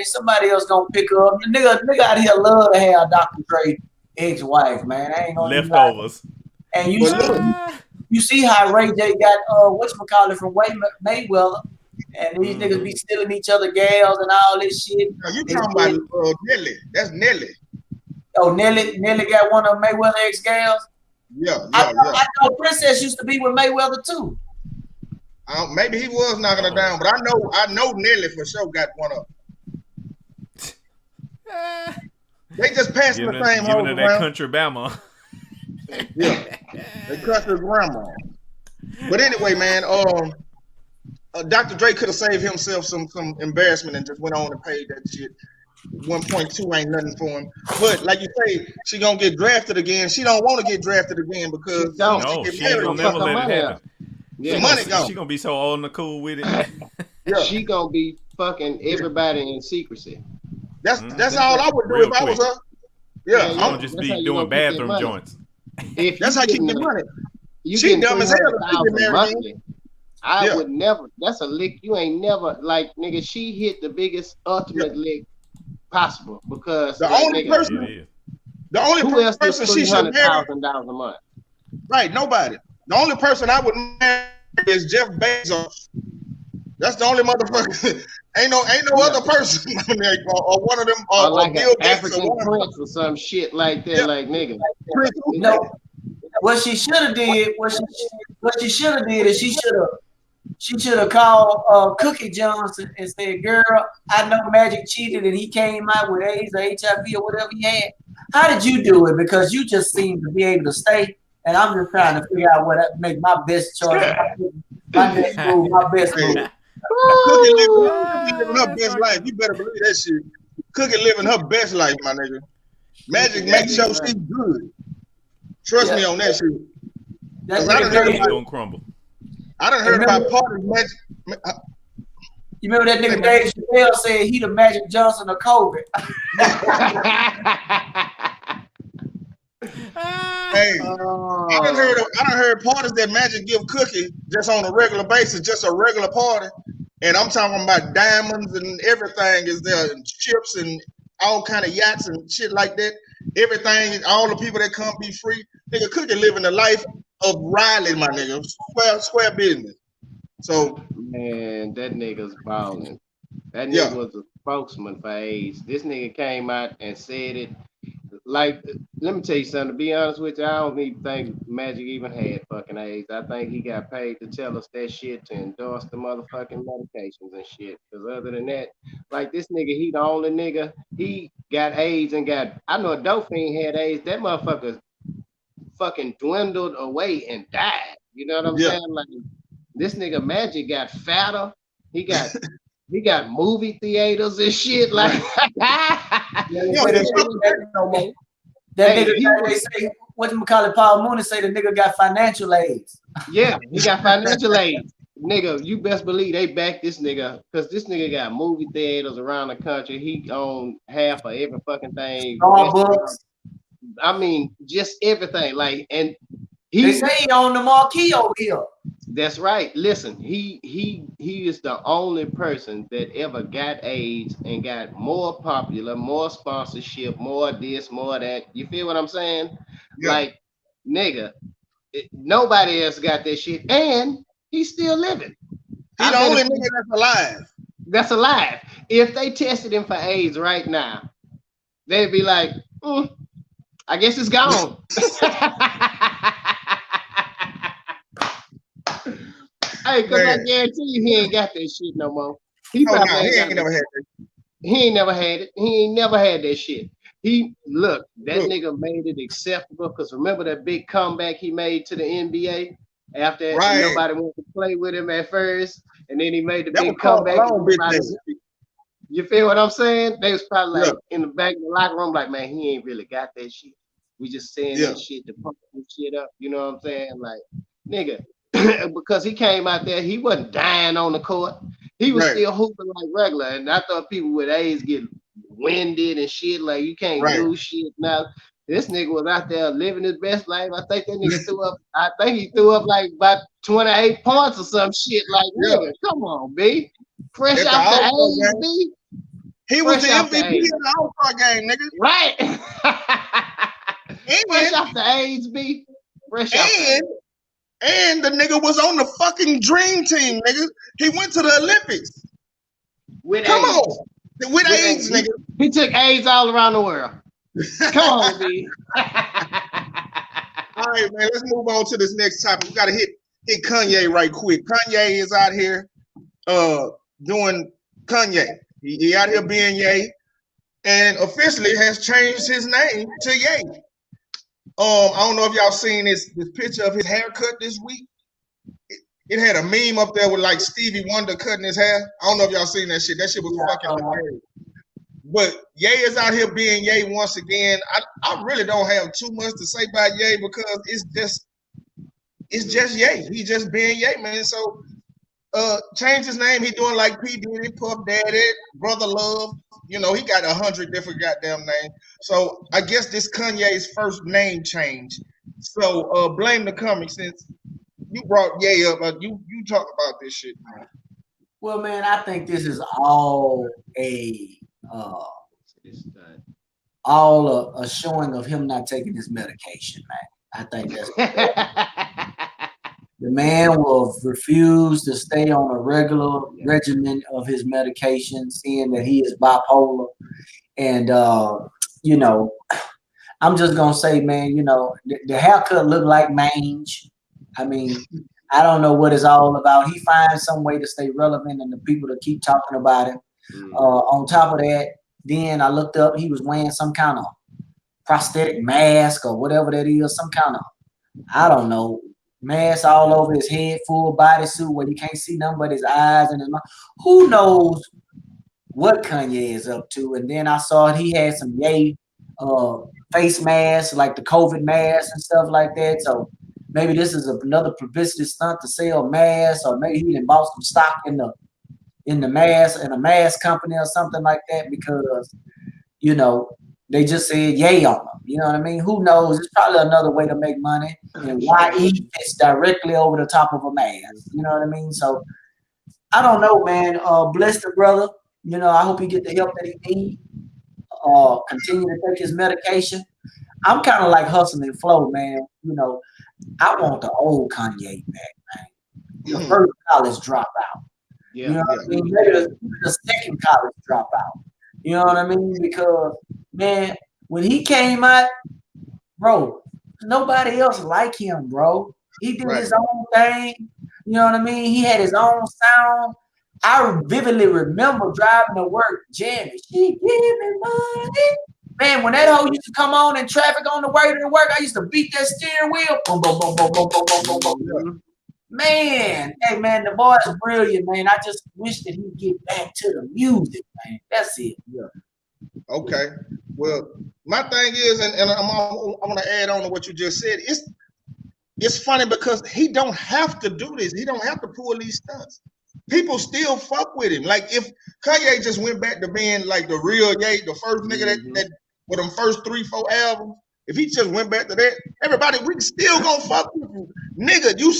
somebody else gonna pick her up. The nigga out here love to have Dr. Dre ex-wife, man. I ain't gonna leftovers. And you see how Ray J got whatchamacallit from Mayweather. And these niggas be stealing each other gals and all this shit. Now you talking about Nelly? That's Nelly. Oh, Nelly got one of Mayweather ex gals. Yeah. I know Princess used to be with Mayweather too. Maybe he was knocking her down, but I know Nelly for sure got one of them. They just passing the same hoes around. That country Bama. Yeah, they cut his grandma. But anyway, man, Dr. Dre could have saved himself some embarrassment and just went on and paid that shit. 1.2 ain't nothing for him. But like you say, she gonna get drafted again. She don't want to get drafted again because she ain't gonna never let it happen. Yeah, money gone. She gonna be so on the cool with it. Yeah. She gonna be fucking everybody in secrecy. That's all I would do if I was her. Yeah, I'm gonna just be doing bathroom joints. That's how you get money. She dumb as hell. I would never. That's a lick you ain't never like, nigga. She hit the biggest ultimate lick possible because The like only nigga, person, It is. the only who else gets person she should marry, $300,000 a month? right? Nobody. The only person I would marry is Jeff Bezos. That's the only motherfucker. ain't no Yeah. other person or one of them Or or like an Bill Gates or African one of them. prince or some shit like that, Yeah, like nigga. Prince. No, what she should have did, what she should have did is she should have called Cookie Johnson and said, "Girl, I know Magic cheated and he came out with AIDS or HIV or whatever he had. How did you do it? Because you just seem to be able to stay, and I'm just trying to figure out what make my best choice, my next move, my best Hey, move." Cookie living her That's best life. fucking. You better believe that shit. Cookie living her best life, my nigga. Magic Yeah, make sure right. she's good. Trust me on that shit. That 'Cause I done nigga heard Dave, Ain't about gonna crumble. about parties Magic. you remember that nigga Dave Chappelle said he the Magic Johnson of COVID. Hey, Oh. I done heard parties that Magic give Cookie just on a regular basis, just a regular party. And I'm talking about diamonds and everything is there, and chips and all kind of yachts and shit like that. Everything, all the people that come be free. Nigga, Cookie living the life of Riley, my nigga. Square business. So Man, that nigga's balling. That yeah, nigga was a spokesman for AIDS. This nigga came out and said it. Like, let me tell you something. To be honest with you, I don't even think Magic even had fucking AIDS. I think he got paid to tell us that shit to endorse the motherfucking medications and shit. Because other than that, like this nigga, he the only nigga. He got AIDS and got. I know a dope fiend had AIDS. That motherfucker fucking dwindled away and died. You know what I'm yeah. saying? Like this nigga Magic got fatter. He got movie theaters and shit. Like You don't get fucked no more. That Hey, nigga, he they say, what you call it, Paul Mooney say the nigga got financial aids. yeah, he got financial aid. Nigga, you best believe they back this nigga because this nigga got movie theaters around the country. He owned half of every fucking thing. Starbucks. I mean, just everything. Like, and They he say he on the marquee over here. that's right. Listen, he is the only person that ever got AIDS and got more popular, more sponsorship, more this, more that. You feel what I'm saying? Yeah. Like, nigga, nobody else got that shit, and he's still living. He the only nigga that's alive. That's alive. If they tested him for AIDS right now, they'd be like, I guess it's gone. Hey, cause I guarantee you he ain't got that shit no more. He probably ain't never had that. He ain't never had it. He ain't never had that shit. Nigga made it acceptable because remember that big comeback he made to the NBA after nobody wanted to play with him at first, and then he made the big comeback. You feel what I'm saying? They was probably like in the back of the locker room, like, man, he ain't really got that shit. We just saying that shit to pump this shit up. You know what I'm saying? Like, nigga, because he came out there, he wasn't dying on the court. He was still hooping like regular. And I thought people with AIDS get winded and shit. Like, you can't do shit now. This nigga was out there living his best life. I think that nigga he threw up like about 28 points or some shit. Like, nigga, come on, B. Fresh out the AIDS, B. He was the MVP in the All-Star game, nigga. Right. Fresh off the AIDS, B. And the nigga was on the fucking dream team, nigga. He went to the Olympics. With Come AIDS. on. With AIDS, nigga. He took AIDS all around the world. Come on, B. All right, man. Let's move on to this next topic. We gotta hit Knaye right quick. Knaye is out here doing Knaye. He out here being Ye, and officially has changed his name to Ye. I don't know if y'all seen this picture of his haircut this week. It had a meme up there with like Stevie Wonder cutting his hair. I don't know if y'all seen that shit. That shit was fucking hilarious. But Ye is out here being Ye once again. I really don't have too much to say about Ye because it's just Ye. He just being Ye, man. So change his name. He doing like P. Diddy, Puff Daddy, Brother Love. You know, he got 100 different goddamn names. So I guess this Kanye's first name change. So blame the comic since you brought Ye up. You talk about this shit, man. Well, man, I think this is all a This time. all a showing of him not taking his medication, man. I think that's the man will refuse to stay on a regular regimen of his medication, seeing that he is bipolar. And you know, I'm just gonna say, man, the haircut looked like mange. I mean, I don't know what it's all about. He finds some way to stay relevant and the people to keep talking about him. On top of that, then I looked up, he was wearing some kind of prosthetic mask or whatever that is, some kind of, I don't know, mask all over his head, full bodysuit where you can't see nothing but his eyes and his mouth. Who knows what Kanye is up to? And then I saw he had some Ye face masks, like the COVID mask and stuff like that. So maybe this is another publicity stunt to sell masks, or maybe he done bought some stock in the mask in a mask company or something like that, because they just said yay on them. You know what I mean? Who knows? It's probably another way to make money. And YE fits directly over the top of a mask. You know what I mean? So I don't know, man. Bless the brother. I hope he get the help that he need. Continue to take his medication. I'm kind of like Hustle and Flow, man. I want the old Kanye back, man. The first college dropout. You know what I mean? Maybe the second college dropout. You know what I mean? Because, man, when he came out, bro, nobody else like him, bro. He did his own thing. You know what I mean? He had his own sound. I vividly remember driving to work, jamming. She give me money. Man, when that hoe used to come on in traffic on the way to work, I used to beat that steering wheel. Boom, boom, boom, boom, boom, boom, boom, boom, boom. Man, hey, man, the boy is brilliant, man. I just wish that he'd get back to the music, man. That's it. Yeah. Okay. Well, my thing is, and I want to add on to what you just said. It's funny because he don't have to do this. He don't have to pull these stunts. People still fuck with him. Like if Kanye just went back to being like the real Ye, the first nigga that with them first 3-4 albums, if he just went back to that, everybody we still gonna fuck with you, nigga. You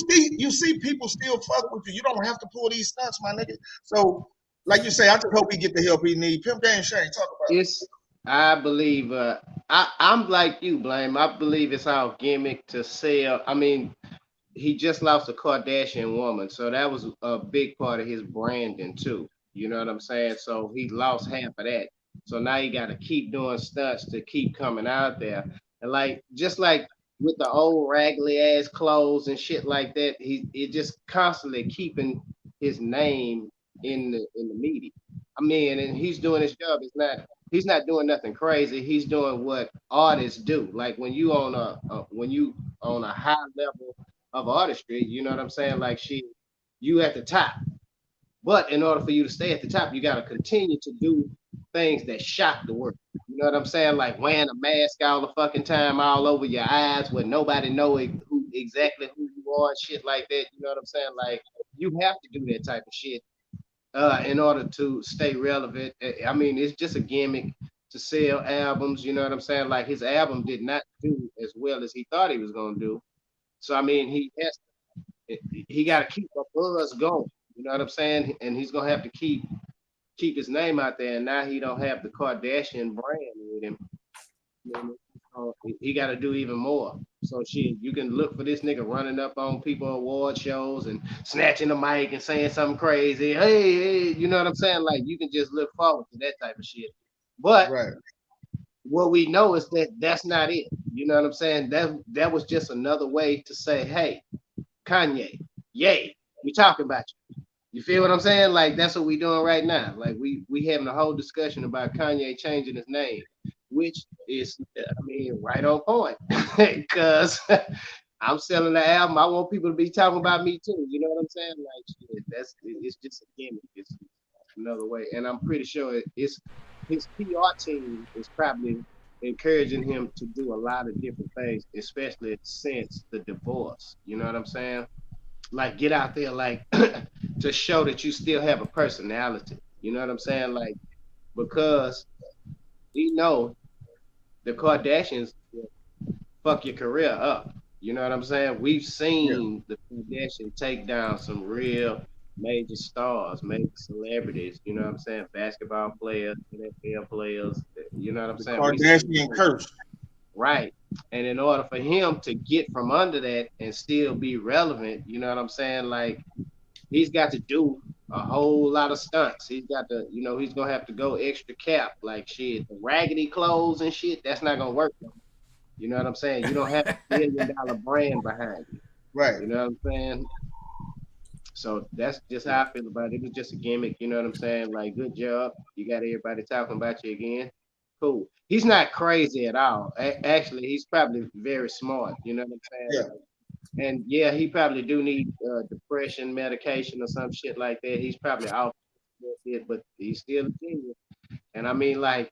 see people still fuck with you. You don't have to pull these stunts, my nigga. So, like you say, I just hope he get the help he need. Pimp Game Shane, talk about it. I believe I'm like you, Blame. I believe it's our gimmick to sell. I mean, he just lost a Kardashian woman, so that was a big part of his branding too. You know what I'm saying? So he lost half of that. So now he got to keep doing stunts to keep coming out there, and just like with the old raggedy ass clothes and shit like that, it just constantly keeping his name in the media. I mean, and he's doing his job. He's not doing nothing crazy. He's doing what artists do. Like when you on a high level of artistry, you know what I'm saying? Like you at the top. But in order for you to stay at the top, you got to continue to do things that shock the world. You know what I'm saying? Like wearing a mask all the fucking time, all over your eyes, where nobody know exactly who you are, and shit like that. You know what I'm saying? Like you have to do that type of shit in order to stay relevant. I mean, it's just a gimmick to sell albums. You know what I'm saying? Like his album did not do as well as he thought he was gonna do. So I mean, he got to keep a buzz going. You know what I'm saying? And he's gonna have to keep his name out there. And now he don't have the Kardashian brand with him. You know, he got to do even more. So shit, you can look for this nigga running up on people award shows and snatching the mic and saying something crazy. Hey, you know what I'm saying? Like you can just look forward to that type of shit. But what we know is that that's not it. You know what I'm saying? That was just another way to say, hey, Kanye, yay, we talking about you. You feel what I'm saying? Like that's what we doing right now. Like we having a whole discussion about Kanye changing his name, which is, I mean, right on point. Because I'm selling the album. I want people to be talking about me too. You know what I'm saying? Like shit, it's just a gimmick. It's another way. And I'm pretty sure it's his PR team is probably encouraging him to do a lot of different things, especially since the divorce. You know what I'm saying? Like get out there, like to show that you still have a personality. You know what I'm saying? Like because we know the Kardashians will fuck your career up. You know what I'm saying? We've seen the Kardashians take down some real major stars, major celebrities. You know what I'm saying? Basketball players, NFL players. You know what I'm The saying? We see Kardashian curse. right. And in order for him to get from under that and still be relevant, you know what I'm saying? Like he's got to do a whole lot of stunts. He's got to, he's gonna have to go extra cap, like shit, the raggedy clothes and shit. That's not gonna work. You know what I'm saying? You don't have $1 billion brand behind you. Right. You know what I'm saying? So that's just how I feel about it. It was just a gimmick. You know what I'm saying? Like, good job. You got everybody talking about you again. Cool. He's not crazy at all. Actually, he's probably very smart. You know what I'm saying? Yeah. And yeah, he probably do need depression medication or some shit like that. He's probably off it, but he's still a genius. And I mean, like,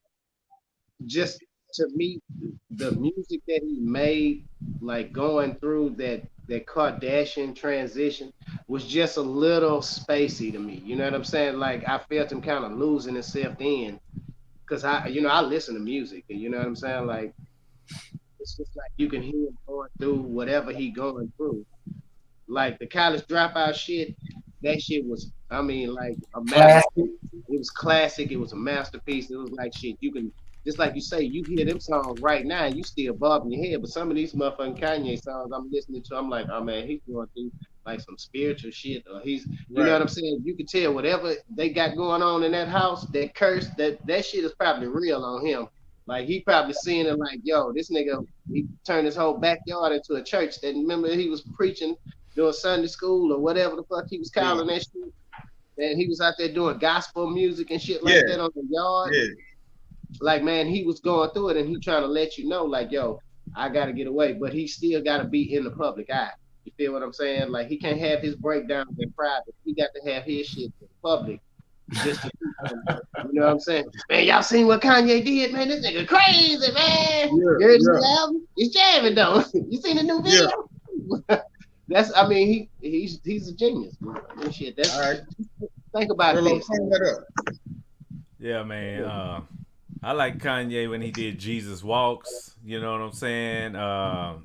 just to me, the music that he made, like going through that Kardashian transition, was just a little spacey to me. You know what I'm saying? Like I felt him kind of losing himself in, because I listen to music, and you know what I'm saying? Like it's just like you can hear him going through whatever he going through. Like the college dropout shit, that shit was, I mean, like a masterpiece. It was classic. It was a masterpiece. It was like shit. You can, just like you say, you hear them songs right now, and you still bobbing your head. But some of these motherfucking Kanye songs I'm listening to, I'm like, oh man, he's going through like some spiritual shit, or you know what I'm saying? You can tell whatever they got going on in that house, that curse, that shit is probably real on him. Like he probably seeing it like, yo, this nigga, he turned his whole backyard into a church. That remember he was preaching doing Sunday school or whatever the fuck he was calling that shit. And he was out there doing gospel music and shit like that on the yard. Yeah. Like, man, he was going through it, and he trying to let you know, like, yo, I got to get away. But he still got to be in the public eye. You feel what I'm saying? Like, he can't have his breakdowns in private. He got to have his shit in public. Just to you know what I'm saying? Man, y'all seen what Kanye did, man? This nigga crazy, man. You heard his album? He's jamming, though. You seen the new video? Yeah. That's, I mean, he's a genius. Man. Shit, that's, all right. Think about this. Yeah, man. I like Kanye when he did Jesus Walks. You know what I'm saying?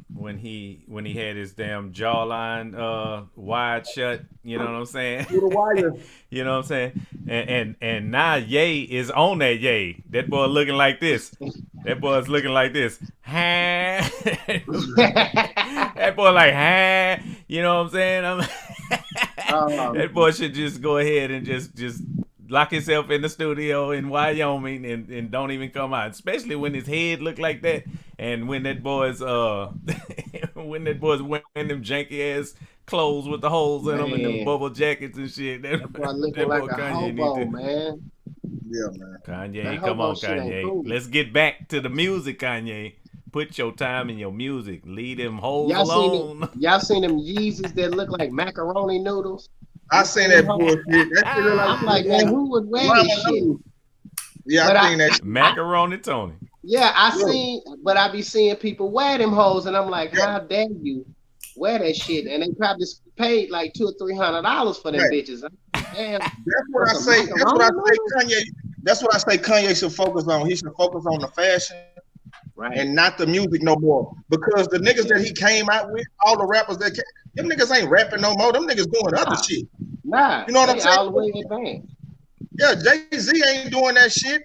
When he had his damn jawline wide shut. You know what I'm saying? Through the wire. You know what I'm saying? And now Ye is on that Ye. That boy looking like this. That boy's looking like this. That boy like, you know what I'm saying? That boy should just go ahead and just lock himself in the studio in Wyoming and don't even come out. Especially when his head look like that, and when that boy's wearing them janky ass clothes with the holes in them and them bubble jackets and shit. That boy looking like a hobo, man. Yeah, man. Kanye, come on, Kanye. Cool. Let's get back to the music, Kanye. Put your time in your music. Leave them hoes alone. Y'all seen them Yeezys that look like macaroni noodles? I seen that bullshit. That shit I'm like, man, who would wear this shit? Yeah, I seen that shit. Macaroni Tony. Yeah, I seen, but I be seeing people wear them hoes, and I'm like, how dare you wear that shit? And they probably paid like $200 or $300 for them bitches. Damn. That's what I say. Kanye. That's what I say. Kanye should focus on. He should focus on the fashion, right, and not the music no more. Because the niggas that he came out with, all the rappers that came, them niggas ain't rapping no more. Them niggas doing other shit. Nah, you know what I'm saying? All the way advanced. Yeah, Jay-Z ain't doing that shit.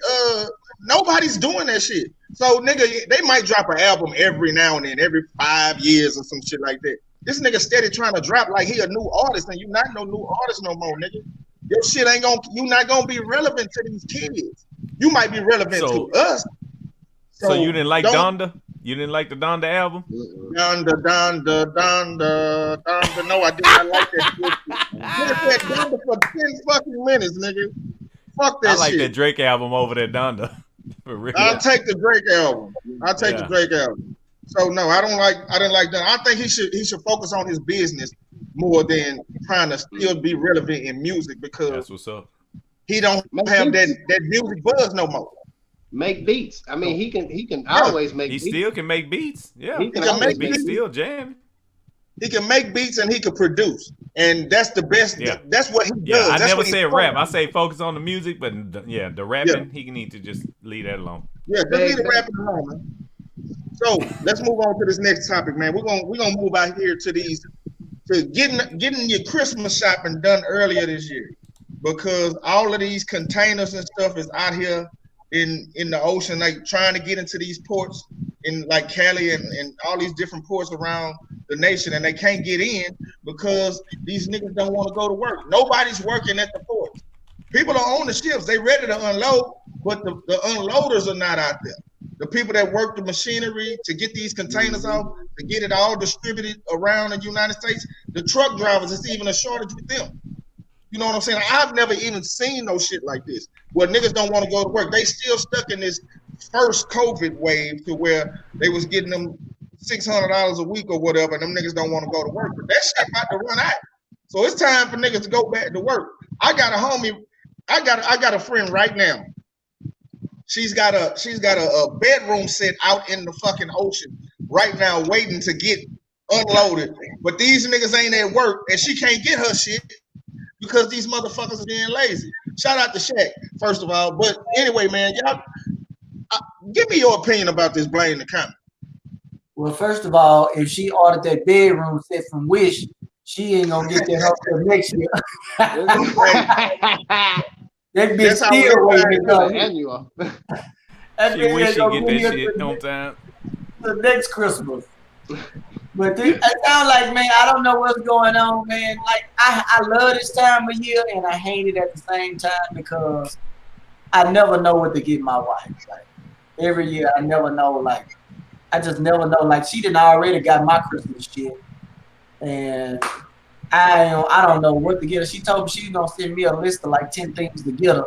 Nobody's doing that shit. So nigga, they might drop an album every now and then, every 5 years or some shit like that. This nigga steady trying to drop like he a new artist, and you not no new artist no more, nigga. Your shit ain't gonna, you not gonna be relevant to these kids. You might be relevant to us. So you didn't like Donda? You didn't like the Donda album? Donda. No, I did not like that shit. Nigga said Donda for 10 fucking minutes, nigga. Fuck that shit. I like that Drake album over that Donda. For real. I'll take the Drake album. The Drake album. So no, I didn't like that. I think he should focus on his business more than trying to still be relevant in music, because that's what's up. He don't have that music buzz no more. Make beats. I mean, he can always make beats. He still can make beats. Yeah, he can make beats. Still jamming. He can make beats and he can produce, and that's the best. Yeah. That's what he does. Yeah, I never said rap. I say focus on the music, but the rapping, he need to just leave that alone. Yeah, just leave the rapping alone, man. So let's move on to this next topic, man. We're gonna move out here to these to getting your Christmas shopping done earlier this year, because all of these containers and stuff is out here in the ocean, like trying to get into these ports in like Cali and all these different ports around the nation, and they can't get in because these niggas don't want to go to work. Nobody's working at the ports. People are on the ships, they ready to unload, but the unloaders are not out there. The people that work the machinery to get these containers off, to get it all distributed around the United States, the truck drivers, it's even a shortage with them. You know what I'm saying? I've never even seen no shit like this, where niggas don't want to go to work. They still stuck in this first COVID wave to where they was getting them $600 a week or whatever, and them niggas don't want to go to work. But that shit about to run out. So it's time for niggas to go back to work. I got a homie, I got a friend right now. She's got a bedroom set out in the fucking ocean right now, waiting to get unloaded. But these niggas ain't at work, and she can't get her shit because these motherfuckers are being lazy. Shout out to Shaq, first of all. But anyway, man, y'all, give me your opinion about this blame the comment. Well, first of all, if she ordered that bedroom set from Wish, she ain't gonna get that house till next year. That bitch still waiting to annual. She wish she get that shit on time. The next Christmas. But it sounds like, man, I don't know what's going on, man. Like I love this time of year and I hate it at the same time because I never know what to get my wife. Like every year, I never know. Like I just never know. Like she done already got my Christmas shit, and I don't know what to get her. She told me she was gonna send me a list of like 10 things to get her,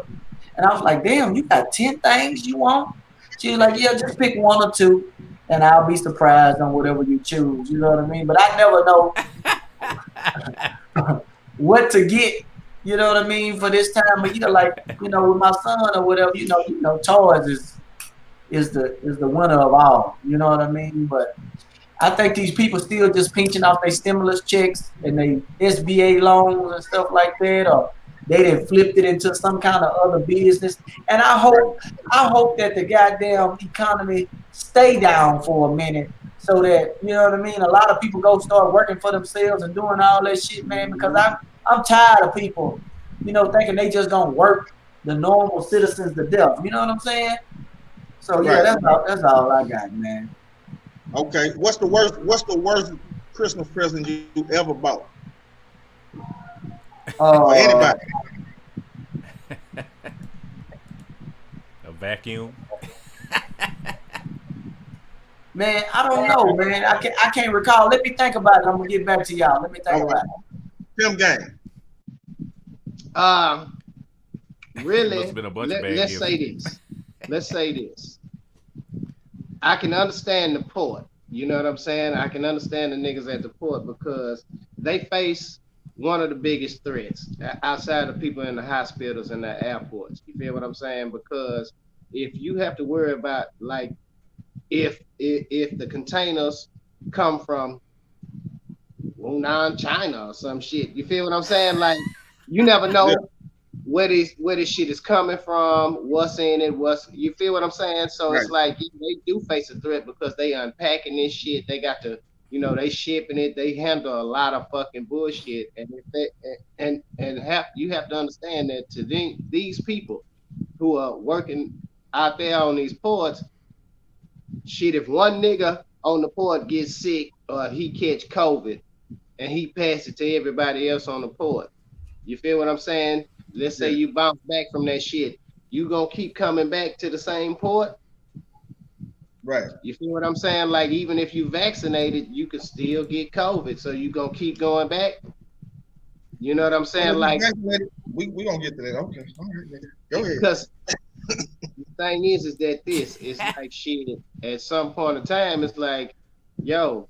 and I was like, damn, you got 10 things you want? She was like, yeah, just pick one or two, and I'll be surprised on whatever you choose. You know what I mean? But I never know what to get. You know what I mean for this time of year, like with my son or whatever. You know, toys is the winner of all. You know what I mean? But I think these people still just pinching off their stimulus checks and they SBA loans and stuff like that, or they done flipped it into some kind of other business. And I hope that the goddamn economy stay down for a minute so that, you know what I mean, a lot of people go start working for themselves and doing all that shit, man, because I'm tired of people, thinking they just gonna work the normal citizens to death. You know what I'm saying? So yeah, that's all I got, man. Okay, what's the worst Christmas present you ever bought? For anybody? A vacuum. Man, I don't know, man. I can't recall. Let me think about it. I'm gonna get back to y'all. Let me think about it. Film game. Really? Let's say this. I can understand the port. You know what I'm saying? I can understand the niggas at the port because they face one of the biggest threats outside of people in the hospitals and the airports. You feel what I'm saying? Because if you have to worry about like if the containers come from Wuhan, China or some shit, you feel what I'm saying? Like you never know where this shit is coming from, what's in it, you feel what I'm saying? So It's like they do face a threat because they unpacking this shit. They got to, they shipping it. They handle a lot of fucking bullshit, and you have to understand that to these people who are working out there on these ports, shit, if one nigga on the port gets sick or he catch COVID and he pass it to everybody else on the port, you feel what I'm saying? Let's say you bounce back from that shit. You gonna keep coming back to the same port? Right. You feel what I'm saying? Like even if you vaccinated, you could still get COVID. So you gonna keep going back? You know what I'm saying? Like we gonna get to that. Okay. All right, go ahead. Because the thing is that it's like shit. At some point in time, it's like, yo,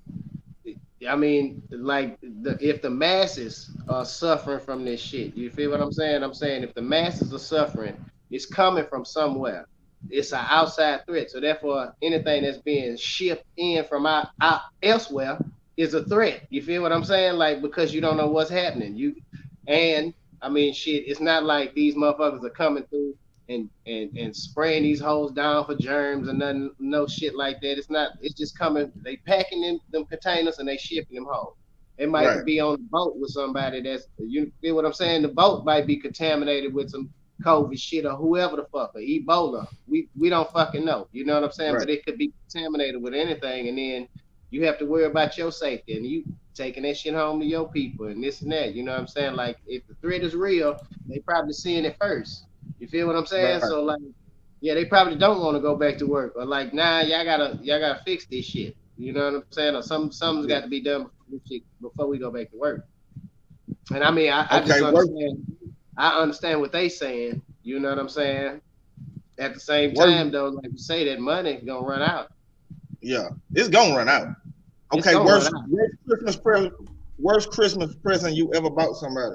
I mean, like if the masses are suffering from this shit, you feel what I'm saying? I'm saying if the masses are suffering, it's coming from somewhere. It's an outside threat. So therefore, anything that's being shipped in from out elsewhere is a threat. You feel what I'm saying? Like because you don't know what's happening. I mean, shit. It's not like these motherfuckers are coming through and spraying these hoes down for germs and nothing, no shit like that. It's not. It's just coming. They packing them containers and they shipping them home. It might Right. be on a boat with somebody that's, you feel what I'm saying? The boat might be contaminated with some COVID shit or whoever the fuck, or Ebola. We don't fucking know. You know what I'm saying? Right. But it could be contaminated with anything, and then you have to worry about your safety, and you taking that shit home to your people and this and that. You know what I'm saying? Like, if the threat is real, they probably seeing it first. You feel what I'm saying? Right. So like, yeah, they probably don't want to go back to work, or like, nah, y'all gotta fix this shit. You know what I'm saying? Or something's got to be done before we go back to work. And I mean, I just understand. I understand what they saying. You know what I'm saying? At the same time, though, like you say, that money gonna run out. Yeah, it's gonna run out. Okay, worst Christmas present you ever bought somebody?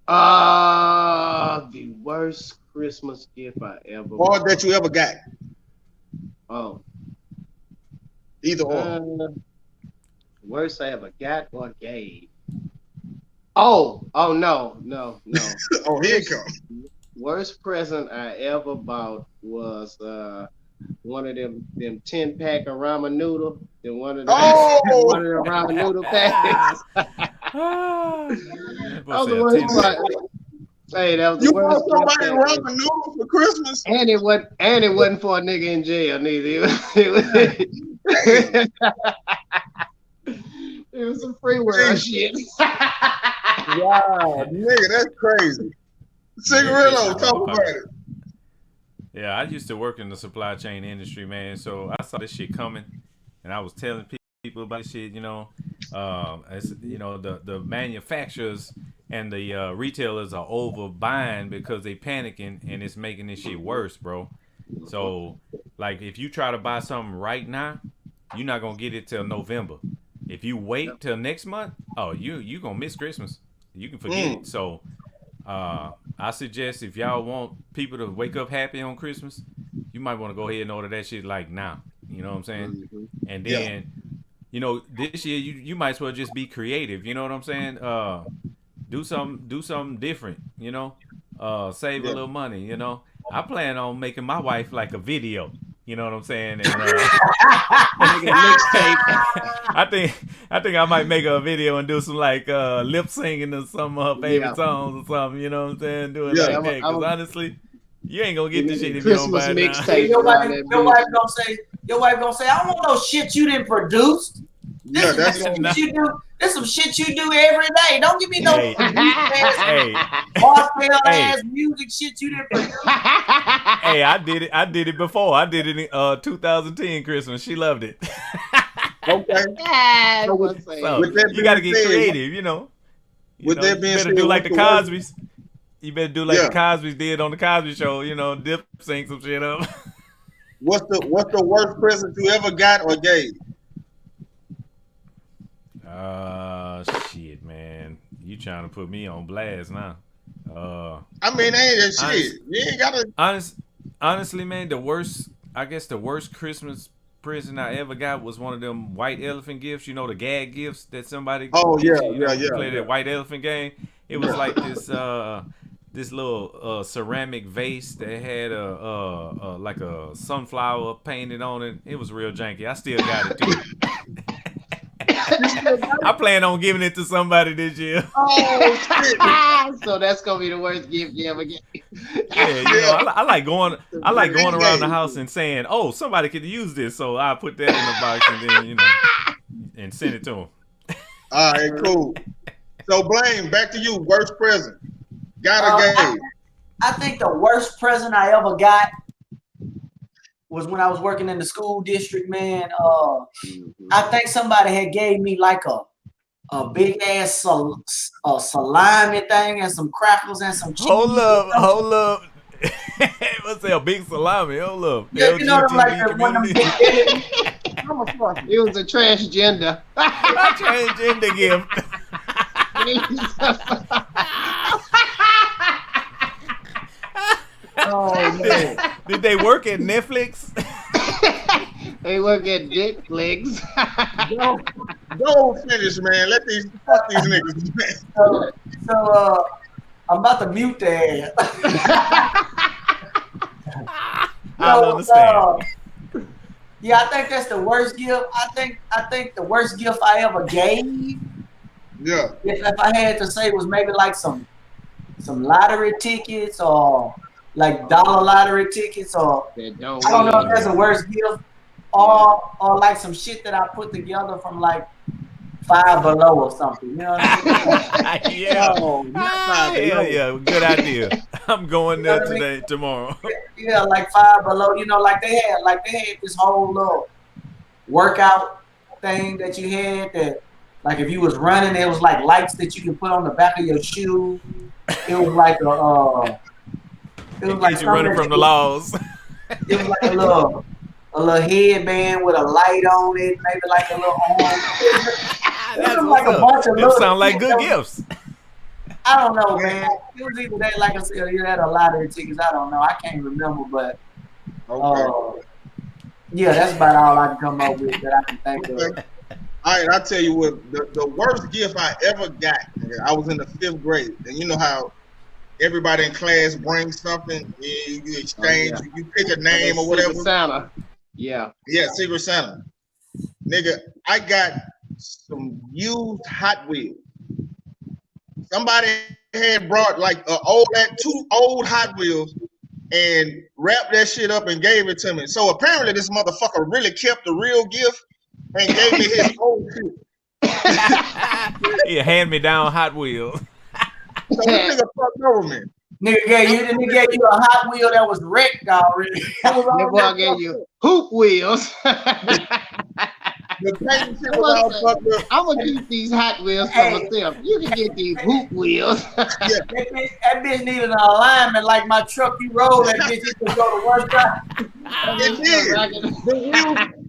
The worst Christmas gift I ever Or that you ever got. Oh. Either or. Worst I ever got or gave. Oh no. Oh, here it comes. Worst present I ever bought was one of them 10-pack of ramen noodle. Then one of the ramen noodle packs. That was the worst part. Hey, that was the worst. You bought somebody ramen noodles for Christmas? And it wasn't for a nigga in jail neither. It was some free world shit. Wow, nigga, that's crazy. Cigarillo, talk about it. Yeah, I used to work in the supply chain industry, man. So I saw this shit coming, and I was telling people about this shit. You know, the manufacturers and the retailers are overbuying because they panicking, and it's making this shit worse, bro. So, like, if you try to buy something right now, you're not gonna get it till November. If you wait till next month, oh, you gonna miss Christmas. You can forget it. So, I suggest if y'all want people to wake up happy on Christmas, you might want to go ahead and order that shit like now. You know what I'm saying? And then, you know, this year you might as well just be creative. You know what I'm saying? Do something different. You know, save a little money. You know, I plan on making my wife like a video. You know what I'm saying? And I think I might make a video and do some like lip singing to some of her favorite songs or something. You know what I'm saying? Do it like that. Because honestly, you ain't gonna get this shit if you don't buy it now. Your wife gonna say, I don't want no shit you didn't produce. This is some shit you do. This some shit you do every day. Don't give me no ass music shit you didn't produce. Hey, I did it before. I did it in 2010 Christmas. She loved it. Okay. So, you gotta get creative, you know. You better do like the Cosby's. You better do like the Cosby's did on the Cosby Show. You know, dip sync some shit up. What's the worst present you ever got or gave? Shit, man. You trying to put me on blast now. I mean, ain't that shit. You ain't gotta. Honestly, man, the worst Christmas present I ever got was one of them white elephant gifts. You know, the gag gifts that somebody. Play that white elephant game. It was like this little ceramic vase that had like a sunflower painted on it. It was real janky. I still got it too. I plan on giving it to somebody this year. Oh shit! So that's gonna be the worst gift you ever get. Yeah, you know, I like going around the house and saying, "Oh, somebody could use this," so I put that in the box and then and send it to them. All right, cool. So Blaine, back to you. Worst present. Got or gave? I think the worst present I ever got was when I was working in the school district, man. I think somebody had gave me like a big ass salami thing and some crackers and some cheese. Hold up. What's that? A big salami. Hold up. Yeah, you know, like one of them big It was a transgender. A transgender gift. Oh man. Did they work at Netflix? They work at Digtal. Go finish, man. Fuck these niggas, man. So I'm about to mute their ass. I understand. Yeah, I think that's the worst gift. I think the worst gift I ever gave, Yeah. if I had to say, was maybe like some lottery tickets or like dollar lottery tickets, or That don't I don't know if win. that's the worst gift, or like some shit that I put together from like Five Below or something. You know what I mean? Yeah. Oh, not Five Hell Below. yeah. Good idea. I'm going You know there what I mean? today, tomorrow. Yeah, like Five Below. You know, like they had this whole little workout thing that you had that, like, if you was running, it was like lights that you can put on the back of your shoe. It was like it In was like case you're running from the laws. It was like a little headband with a light on it, maybe like a little arm. It That's was what's like a up. bunch of Them little sound like shit good that was- gifts. I don't know, man. It was either that, like I said, you had a lottery tickets. I don't know. I can't remember, but Okay. yeah, that's about all I can come up with that I can think of. Okay. All right, I'll tell you what, the worst gift I ever got, nigga, I was in the 5th grade. And you know how everybody in class brings something, you exchange, Oh, yeah. you pick a name or whatever. Secret Santa. Yeah. Yeah, Secret Santa. Nigga, I got some used Hot Wheels. Somebody had brought like two old Hot Wheels and wrapped that shit up and gave it to me. So apparently this motherfucker really kept the real gift and gave me his old shit. Yeah, hand me down Hot Wheels. So this nigga fucked over me. Nigga gave you a Hot Wheel that was wrecked already. That was That all boy gave you hoop wheels. the paint shit was all fucked up. I'm gonna keep these Hot Wheels for Hey. myself. You can get these hoop wheels. That bitch needed an alignment like my truck. You roll that bitch, it can go to one side. It did.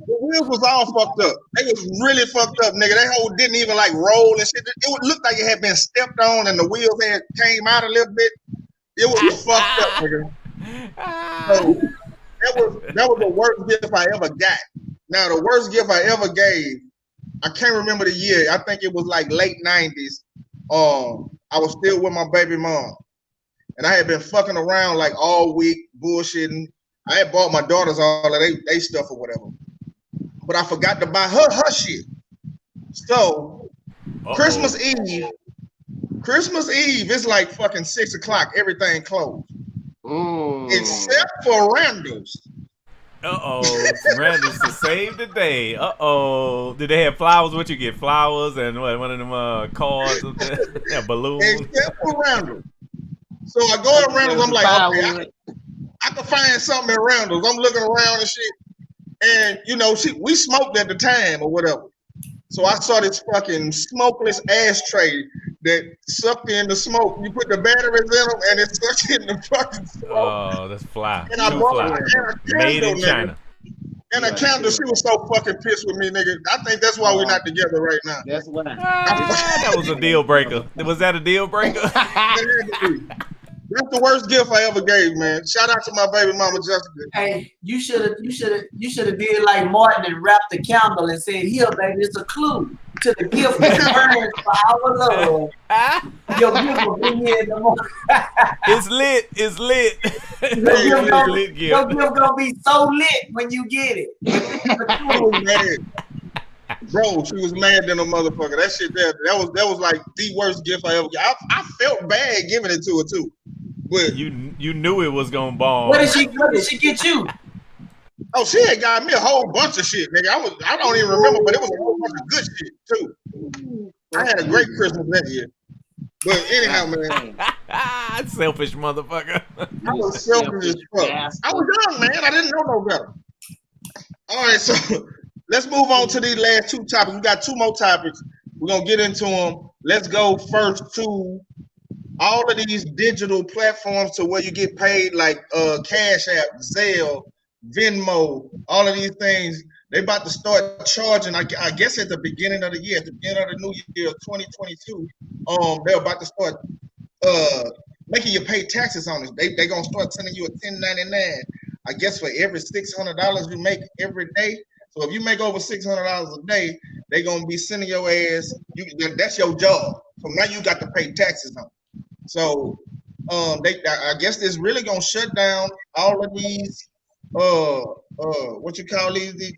The wheels was all fucked up. They was really fucked up, nigga. That whole didn't even like roll and shit. It would look like it had been stepped on and the wheels had came out a little bit. It was fucked up, nigga. So that was the worst gift I ever got. Now the worst gift I ever gave, I can't remember the year. I think it was like late 90s. I was still with my baby mom. And I had been fucking around like all week, bullshitting. I had bought my daughters all of they stuff or whatever. But I forgot to buy her shit. So Christmas Eve, it's like fucking 6 o'clock. Everything closed. Except for Randall's. Randall's to save the day. Did they have flowers? What you get? Flowers and what? One of them cards, yeah, balloons. Except for Randall's. So I go to Randall's. I'm like, okay, I can find something at Randall's. I'm looking around and shit. And you know, we smoked at the time or whatever. So I saw this fucking smokeless ashtray that sucked in the smoke. You put the batteries in them and it sucked in the fucking smoke. Oh, that's fly. And I bought Made in China. And a candle, she was so fucking pissed with me, nigga. I think that's why we're not together right now. That's why. That was a deal breaker. Was that a deal breaker? That's the worst gift I ever gave, man. Shout out to my baby mama Jessica. Hey, you should have did like Martin and wrapped the candle and said, "Here, baby, it's a clue to the gift that burns for our love. Your gift will be here in the morning." It's lit. It's lit. Your gift gonna be so lit when you get it. Bro, she was mad than a motherfucker. That shit there, that was like the worst gift I ever got. I felt bad giving it to her too. But you knew it was gonna bomb. What did she get you? Oh, she had got me a whole bunch of shit, nigga. I don't even remember, but it was a whole bunch of good shit too. I had a great Christmas that year. But anyhow, man. Selfish motherfucker. I was selfish as fuck. I was young, man. I didn't know no better. All right, so let's move on to these last two topics. We got two more topics. We're going to get into them. Let's go first to all of these digital platforms to where you get paid, like Cash App, Zelle, Venmo, all of these things. They about to start charging, I guess at the beginning of the year, at the beginning of the new year, 2022, they're about to start making you pay taxes on it. They're going to start sending you a 1099, I guess, for every $600 you make every day. So if you make over $600 a day, they're going to be sending your ass, that's your job. So now you got to pay taxes on it. So I guess this really going to shut down all of these what you call these?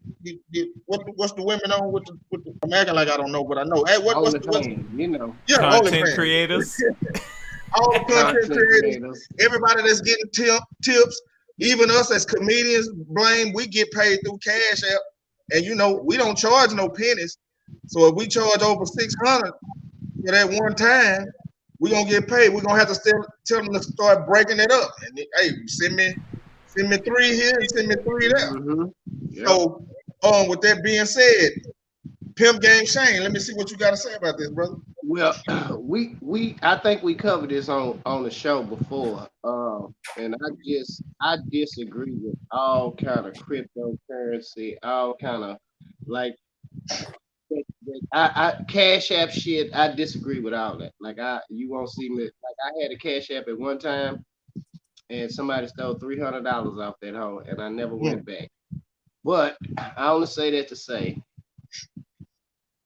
What's the women on with the? I'm acting like I don't know, but I know. Hey, what's OnlyFans, you know, yeah, Content OnlyFans. creators. All the content content creators, creators. everybody that's getting tips, even us as comedians, blame, we get paid through Cash App. And you know, we don't charge no pennies. So if we charge over 600 for that one time, we're gonna get paid. We're gonna have to still tell them to start breaking it up. And hey, send me 3 here and send me 3 there. Mm-hmm. Yep. So with that being said, Pimp Game Shane, let me see what you gotta say about this, brother. Well, we I think we covered this on the show before, and I disagree with all kind of cryptocurrency, all kind of like I Cash App shit. I disagree with all that. Like you won't see me. Like I had a Cash App at one time, and somebody stole $300 off that hoe, and I never went back. But I only say that to say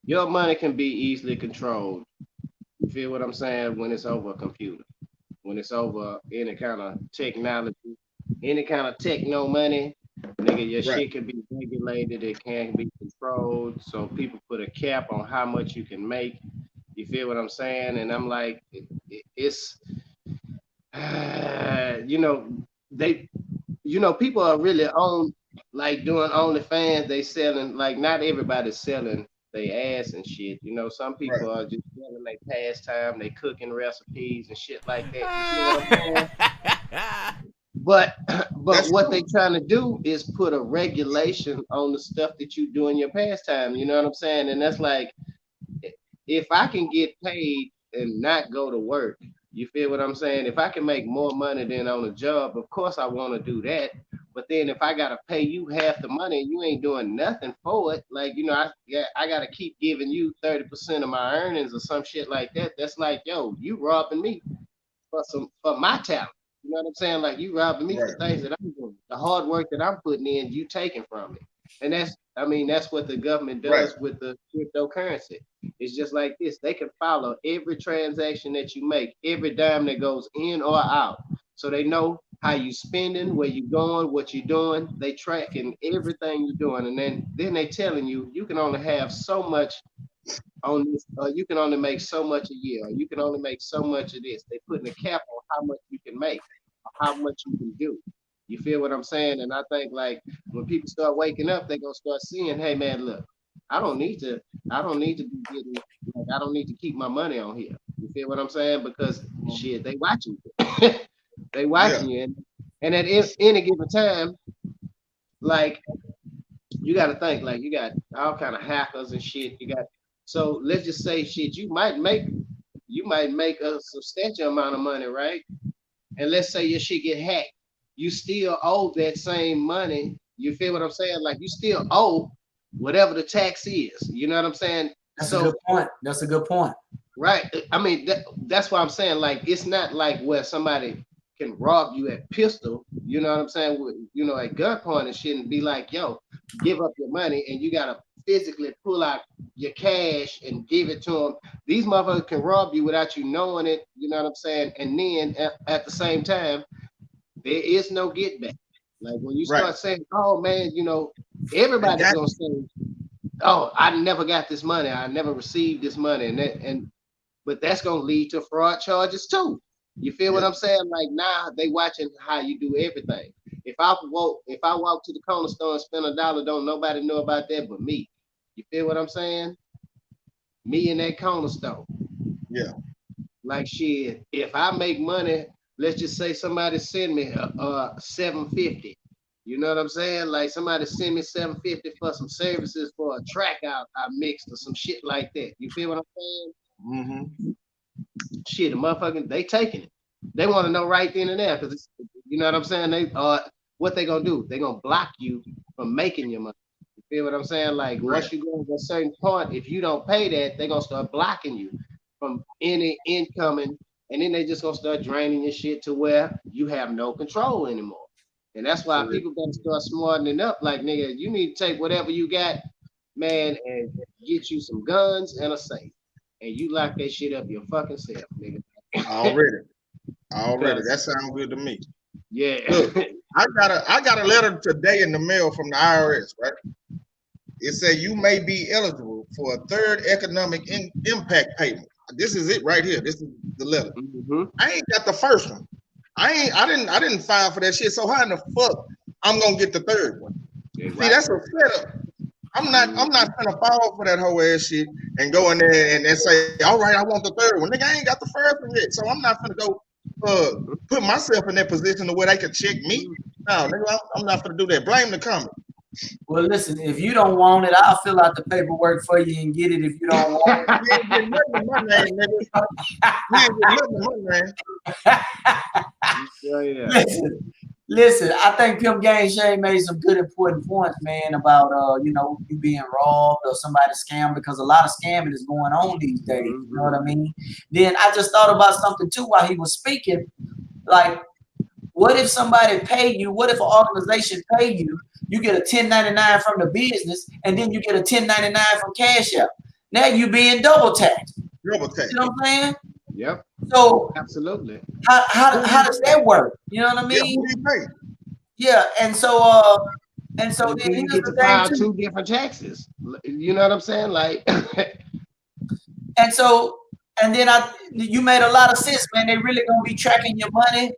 your money can be easily controlled. You feel what I'm saying? When it's over a computer, when it's over any kind of technology, any kind of techno money, nigga, your Right. shit can be regulated. It can be controlled. So people put a cap on how much you can make. You feel what I'm saying? And I'm like, it's, you know, they, people are really on, like doing OnlyFans. They selling, like not everybody's selling they ass and shit. Some people Right. are just selling their pastime, they cooking recipes and shit like that. You see what I'm saying? But That's what they true. trying to do is put a regulation on the stuff that you do in your pastime. You know what I'm saying? And that's like, if I can get paid and not go to work, you feel what I'm saying? If I can make more money than on a job, of course I want to do that. But then if I gotta pay you half the money and you ain't doing nothing for it, like I gotta keep giving you 30% of my earnings or some shit like that. That's like, yo, you robbing me for my talent. You know what I'm saying? Like you robbing me for Right. things that I'm doing. The hard work that I'm putting in, you taking from me. And that's what the government Right. does with the cryptocurrency. It's just like this. They can follow every transaction that you make, every dime that goes in or out. So they know how you spending, where you going, what you doing. They tracking everything you're doing. And then they telling you can only have so much on this, you can only make so much a year, or you can only make so much of this. They putting a cap on how much you can make, or how much you can do. You feel what I'm saying? And I think like when people start waking up, they're gonna start seeing, hey man, look, I don't need to, I don't need to be getting like I don't need to keep my money on here. You feel what I'm saying? Because shit, they watching you. They Yeah. watching you, and at any given time, like you got to think like you got all kind of hackers and shit. So let's just say shit. You might make a substantial amount of money, right? And let's say your shit get hacked, you still owe that same money. You feel what I'm saying? Like you still owe whatever the tax is. You know what I'm saying? That's a So good point. That's a good point. right. I mean, that's why I'm saying like it's not like where somebody can rob you at pistol. You know what I'm saying? At gunpoint and shit, and be like, yo, give up your money, and you gotta physically pull out your cash and give it to them. These motherfuckers can rob you without you knowing it. You know what I'm saying? And then at the same time, there is no get back. Like when you Right. start saying, "Oh man," I everybody's got gonna you. say, "Oh, I never got this money. I never received this money," but that's gonna lead to fraud charges too. You feel what Yeah. I'm saying? Like now they watching how you do everything. If I walk to the corner store and spend $1, don't nobody know about that but me. You feel what I'm saying? Me in that corner store. Yeah. Like shit, if I make money, let's just say somebody send me 750. You know what I'm saying? Like somebody send me 750 for some services for a track out I mixed or some shit like that. You feel what I'm saying? Mm-hmm. Shit, the motherfucking they taking it. They want to know right then and there because you know what I'm saying. What they gonna do? They gonna block you from making your money. You feel what I'm saying? Like Right. once you go to a certain point, if you don't pay that, they gonna start blocking you from any incoming, and then they just gonna start draining your shit to where you have no control anymore. And that's why For real. people gotta start smartening up. Like nigga, you need to take whatever you got, man, and get you some guns and a safe and you lock that shit up your fucking self, nigga. Already. Already. Cause That sounds good to me. yeah, Look. I got a letter today in the mail from the IRS, right? It said you may be eligible for a third economic impact payment. This is it right here. This is the letter. I ain't got the first one. I didn't file for that shit. So how in the fuck I'm gonna get the third one? See, that's a setup. I'm not gonna fall for that whole ass shit and go in there and say, all right, I want the third one. Nigga, I ain't got the first one yet. So I'm not gonna go put myself in that position to where they can check me. No, nigga, I'm not gonna do that. Blame the comment. Well, listen, if you don't want it, I'll fill out the paperwork for you and get it if you don't want it. You ain't getting nothing in my name, nigga. You ain't getting nothing in my name. Listen, I think Pimp Gang Shay made some good important points, man, about you being robbed or somebody scammed, because a lot of scamming is going on these days. You know what I mean? Then I just thought about something too while he was speaking. Like, what if somebody pay you? What if an organization pay you? You get a 1099 from the business, and then you get a 1099 from Cash App. Now you being double taxed. Double taxed. You know what I'm saying? Yep. So absolutely. How does that work? You know what I mean? Yeah, who do you pay? Yeah, and so then you get to file two different taxes. You know what I'm saying? Like, and then you made a lot of sense, man. They really gonna be tracking your money,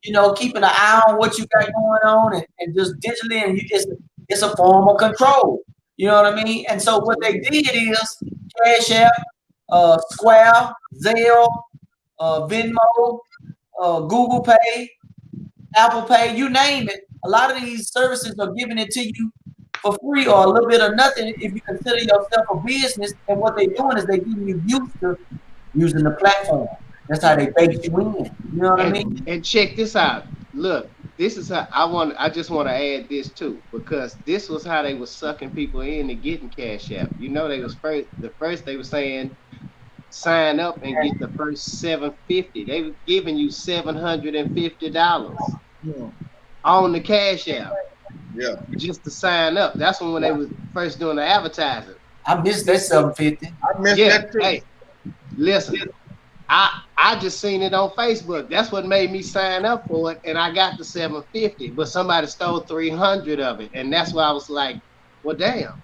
keeping an eye on what you got going on, and just digitally, and it's a form of control. You know what I mean? And so what they did is Cash App, Square, Zelle, Venmo, Google Pay, Apple Pay, you name it. A lot of these services are giving it to you for free or a little bit of nothing if you consider yourself a business. And what they're doing is they're giving you used to using the platform. That's how they bait you in. You know what I mean? And check this out. Look, this is how I just want to add this too, because this was how they was sucking people in and getting Cash App. They was first they were saying sign up and get the first $750. They were giving you $750 on the Cash App. Yeah. Just to sign up. That's when they was first doing the advertising. I missed that $750. I missed that too. Hey, listen, I just seen it on Facebook. That's what made me sign up for it, and I got the $750, but somebody stole $300 of it, and that's why I was like, well, damn.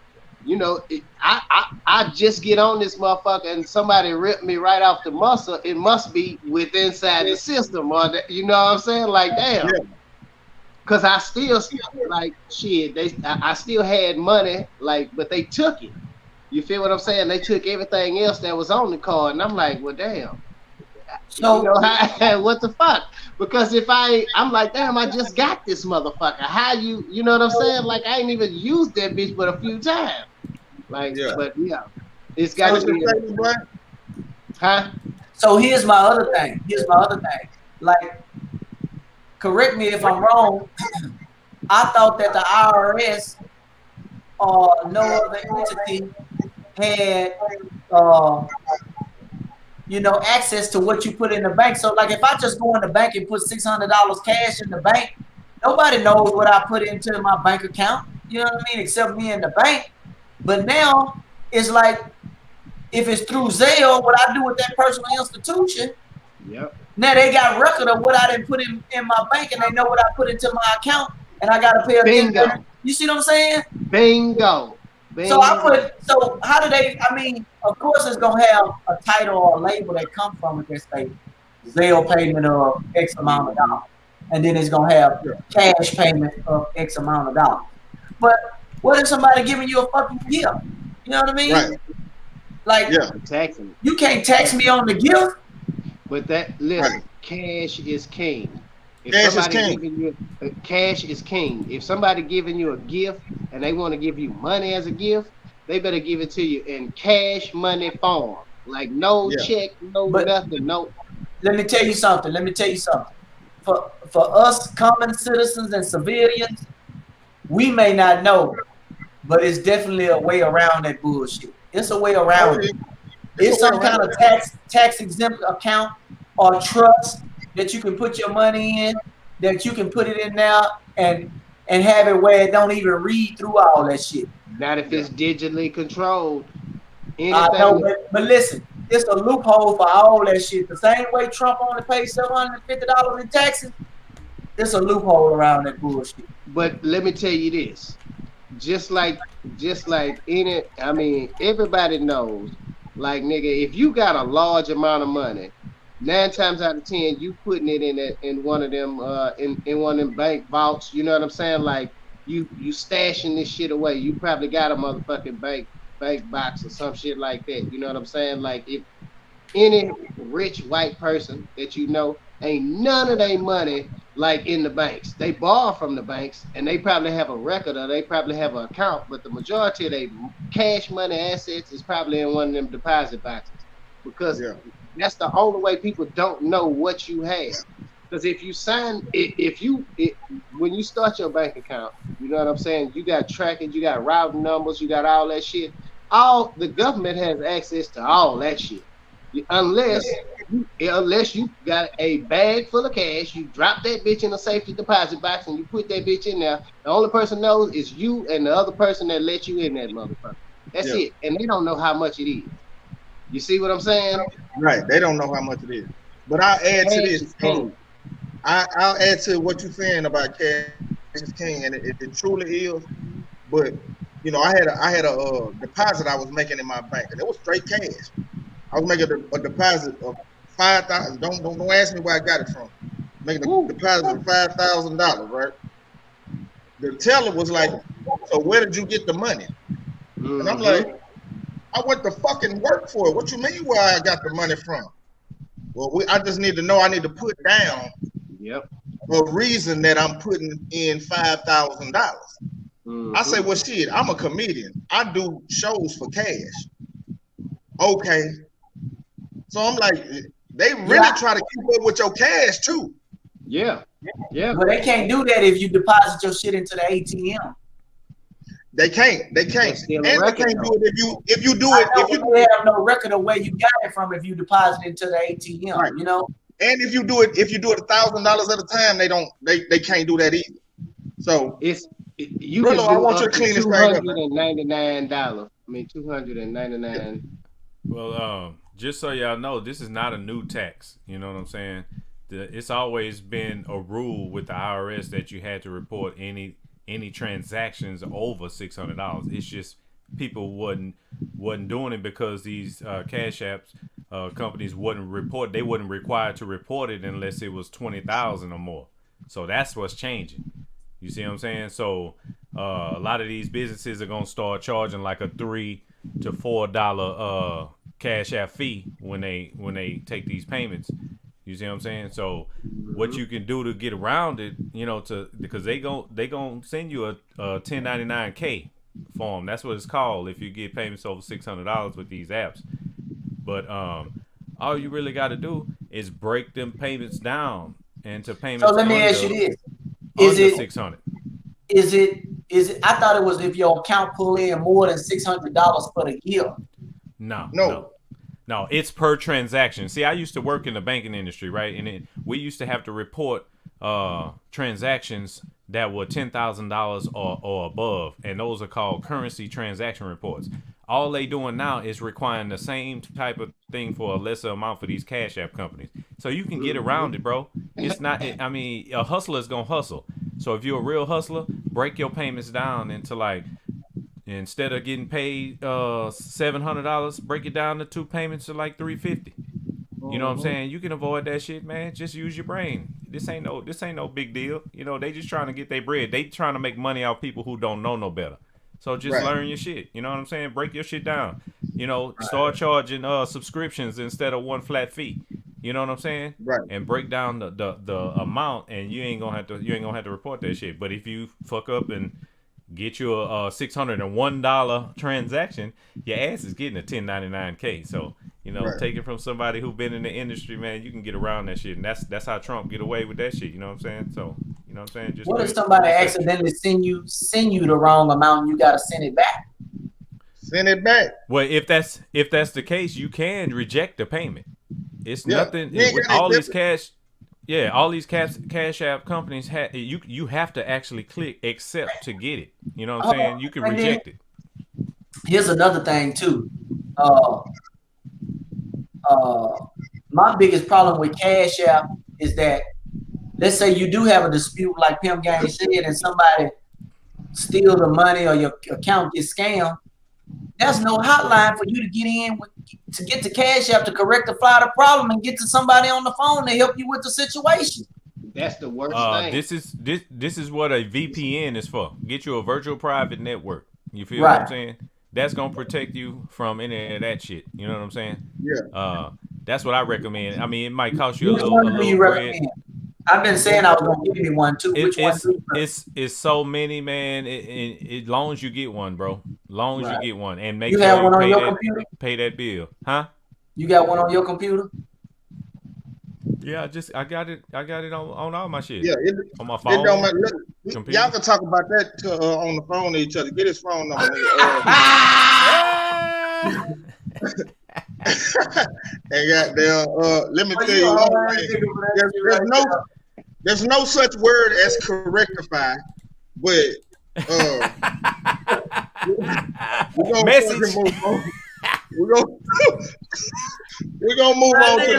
I just get on this motherfucker and somebody ripped me right off the muscle. It must be inside the system, or you know what I'm saying? Like, damn. Yeah. Cause I still like shit. I still had money, but they took it. You feel what I'm saying? They took everything else that was on the card, and I'm like, well, damn. So what the fuck? Because if I'm like, damn, I just got this motherfucker. How you know what I'm saying? Like, I ain't even used that bitch but a few times. Like, but yeah, it's got to be. Huh? So here's my other thing. Like, correct me if I'm wrong. I thought that the IRS or no other entity had, access to what you put in the bank. So, like, if I just go in the bank and put $600 cash in the bank, nobody knows what I put into my bank account. You know what I mean? Except me in the bank. But now it's like, if it's through Zelle, what I do with that personal institution. Yep. Now they got record of what I didn't put in my bank, and they know what I put into my account, and I got to pay a bingo. You see what I'm saying? Bingo. So how do they? I mean, of course, it's gonna have a title or a label that comes from it that say Zelle payment of X amount of dollars, and then it's gonna have cash payment of X amount of dollars. But what if somebody giving you a fucking gift? You know what I mean? Right. Like, taxing. You can't tax me on the gift. But listen, cash is king. Cash is king. Cash is king. If somebody giving you a gift and they want to give you money as a gift, they better give it to you in cash money form. Like no check, nothing, no. Let me tell you something. For us common citizens and civilians, we may not know, but it's definitely a way around that bullshit. It's a way around it. It's some kind of tax exempt account or trust that you can put your money in, that you can put it in now and have it where it don't even read through all that shit. Not if it's digitally controlled. I know, but listen, it's a loophole for all that shit. The same way Trump only paid $750 in taxes, it's a loophole around that bullshit. But let me tell you this. Just like any, I mean, everybody knows, like nigga, if you got a large amount of money, 9 times out of 10, you putting it in one of them in one of them bank vaults. You know what I'm saying? Like you stashing this shit away. You probably got a motherfucking bank box or some shit like that. You know what I'm saying? Like if any rich white person that you know, ain't none of their money like in the banks. They borrow from the banks and they probably have a record or they probably have an account, but the majority of their cash money assets is probably in one of them deposit boxes because that's the only way people don't know what you have. Because if you sign, when you start your bank account, you know what I'm saying? You got tracking, you got routing numbers, you got all that shit. All the government has access to all that shit. Unless you got a bag full of cash, you drop that bitch in a safety deposit box and you put that bitch in there. The only person knows is you and the other person that let you in that motherfucker. That's it. And they don't know how much it is. You see what I'm saying? Right. They don't know how much it is. But I'll add to this. I'll add to what you're saying about cash is king, and it truly is. But you know, I had a deposit I was making in my bank, and it was straight cash. I was making a deposit of $5,000. Don't ask me where I got it from. Making a deposit of $5,000, right? The teller was like, "So where did you get the money?" And I'm like, "I went to fucking work for it. What you mean where I got the money from?" Well, I just need to know. I need to put down a reason that I'm putting in $5,000. I say, "Well, shit, I'm a comedian. I do shows for cash." Okay. So I'm like, they really try to keep up with your cash too. Yeah. But they can't do that if you deposit your shit into the ATM. They can't. And they can't do it if you do it. If you have no record of where you got it from, if you deposit into the ATM, right. You know. And if you do it $1,000 at a time, they can't do that either. So you Brillo, I want you to clean this thing up. $299. I mean $299. Well, just so y'all know, this is not a new tax. You know what I'm saying? It's always been a rule with the IRS that you had to report any transactions over $600. It's just people wasn't doing it because these cash apps companies wouldn't report. They wasn't required to report it unless it was 20,000 or more. So that's what's changing. You see what I'm saying? So a lot of these businesses are gonna start charging like a $3 to $4 cash app fee when they take these payments. You see what I'm saying? So what you can do to get around it, you know, because they gonna send you a 1099K form. That's what it's called if you get payments over $600 with these apps. But all you really got to do is break them payments down into payments. So let me ask you this: is it 600? Is it? I thought it was if your account pull in more than $600 for the year. No, it's per transaction. See, I used to work in the banking industry, right? And we used to have to report transactions that were $10,000 or above, and those are called currency transaction reports. All they doing now is requiring the same type of thing for a lesser amount for these cash app companies. So you can get around it, bro. It's not. I mean, a hustler is gonna hustle. So if you're a real hustler, break your payments down into like, instead of getting paid $700, break it down to 2 payments of like $350. You know what I'm saying? You can avoid that shit, man. Just use your brain. This ain't no big deal. You know, they just trying to get their bread. They trying to make money off people who don't know no better. So just learn your shit. You know what I'm saying? Break your shit down. You know, start charging subscriptions instead of one flat fee. You know what I'm saying? Right. And break down the amount, and you ain't gonna have to report that shit. But if you fuck up and get you a $601 transaction, your ass is getting a 1099K. So, you know, take it from somebody who been in the industry, man. You can get around that shit, and that's how Trump get away with that shit. You know what I'm saying? So, you know what I'm saying? Just what if somebody accidentally send you the wrong amount and you gotta send it back? Send it back. Well, if that's the case, you can reject the payment. It's nothing with all these cash. Yeah, all these cash app companies you have to actually click accept to get it. You know what I'm saying? You can reject it. Here's another thing too. My biggest problem with Cash App is that let's say you do have a dispute like Pimp Gang said, and somebody steal the money or your account gets scammed, there's no hotline for you to get in with, to get to Cash App to rectify the problem and get to somebody on the phone to help you with the situation. That's the worst thing. This is what a VPN is for. Get you a virtual private network. You feel Right. what I'm saying? That's gonna protect you from any of that shit. You know what I'm saying? Yeah. That's what I recommend. I mean, it might cost you Which a one do little you bread. recommend? I've been saying I was gonna give you one too. Which one? It's so many, man. As long as you get one, bro. Long as you get one, and make You sure have you one on pay your that computer? pay that bill, huh? You got one on your computer? Yeah, I got it on all my shit. Yeah, On my it don't phone. matter. Look, Computer. y'all can talk about that on the phone to each other. Get his phone number, nigga. And goddamn, let me tell you one thing. There's no such word as correctify, but we're gonna Message. move on. We're gonna move on to the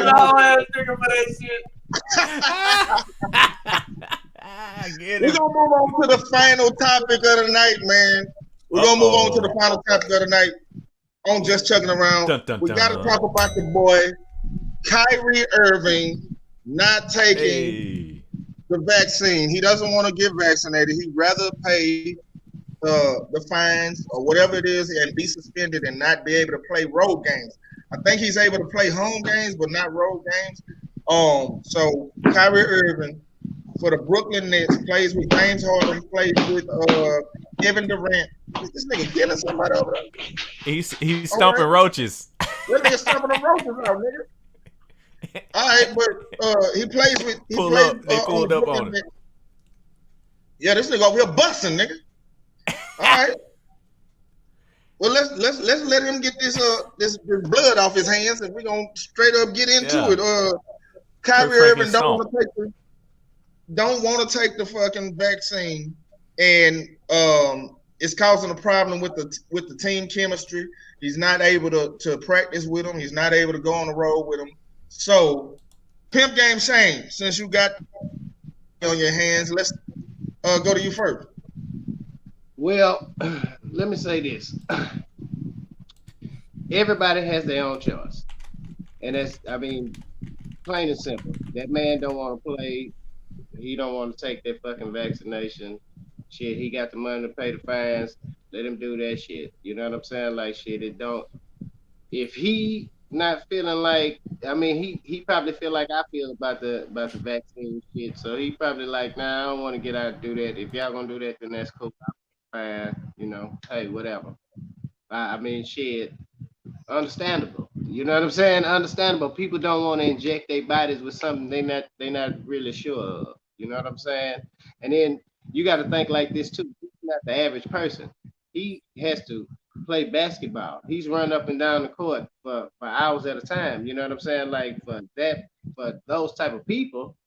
We're gonna move on to the final topic of the night, man. We're gonna move on to the final topic of the night on Just Chucking Around. Dun, dun, we dun. gotta talk about the boy Kyrie Irving not taking the vaccine. He doesn't want to get vaccinated. He'd rather pay the fines or whatever it is and be suspended and not be able to play road games. I think he's able to play home games, but not road games. So Kyrie Irving for the Brooklyn Nets plays with James Harden, plays with Kevin Durant. Is this nigga killing somebody over there? He's stomping roaches. That nigga stomping the roaches out, nigga. All right, but he plays with They pulled up on it. Yeah, this nigga over here busting, nigga. All right. Well, let's let him get this blood off his hands, and we're gonna straight up get into it. Kyrie Irving don't want to take the fucking vaccine, and it's causing a problem with the team chemistry. He's not able to practice with him. He's not able to go on the road with him. So, Pimp Game Shane, since you got on your hands, let's go to you first. Well, let me say this. Everybody has their own choice. And that's, I mean, plain and simple. That man don't want to play. He don't want to take that fucking vaccination. Shit, he got the money to pay the fines. Let him do that shit. You know what I'm saying? Like, shit, it don't. If he not feeling like, I mean, he probably feel like I feel about the vaccine shit. So he probably like, nah, I don't want to get out and do that. If y'all gonna do that, then that's cool. Fine, you know, hey, whatever. I mean, shit, understandable. You know what I'm saying? Understandable. People don't want to inject their bodies with something they not really sure of. You know what I'm saying? And then you got to think like this too. He's not the average person. He has to play basketball. He's run up and down the court for hours at a time. You know what I'm saying? Like for those type of people,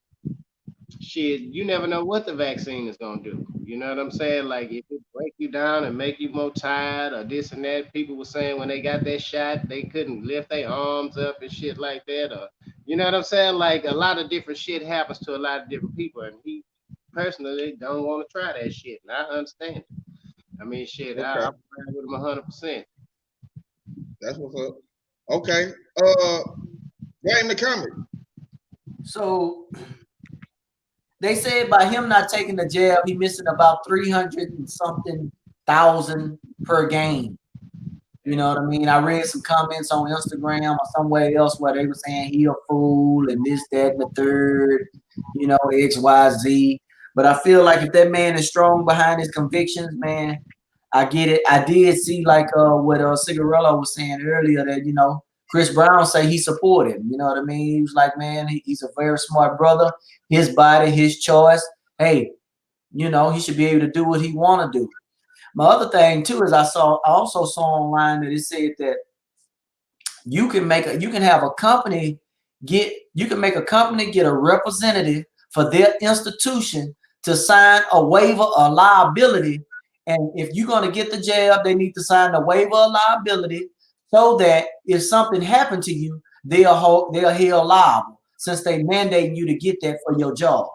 shit, you never know what the vaccine is gonna do. You know what I'm saying? Like if it break you down and make you more tired or this and that. People were saying when they got that shot, they couldn't lift their arms up and shit like that. Or you know what I'm saying? Like a lot of different shit happens to a lot of different people, and he personally don't want to try that shit. And I understand it. I mean, shit, okay. I'm with him 100%. That's what's up. Okay. Blame the comment. So they said by him not taking the jab, he missing about 300 and something thousand per game. You know what I mean? I read some comments on Instagram or somewhere else where they were saying he a fool and this, that, and the third, you know, X, Y, Z. But I feel like if that man is strong behind his convictions, man, I get it. I did see like what Cigarello was saying earlier that, you know, Chris Brown say he supported him. You know what I mean? He was like, man, he's a very smart brother. His body, his choice. Hey, you know, he should be able to do what he want to do. My other thing too is I also saw online that it said that you can have a company get a representative for their institution to sign a waiver of liability. And if you're going to get the jab, they need to sign the waiver of liability so that if something happened to you, they're held liable since they mandating you to get that for your job.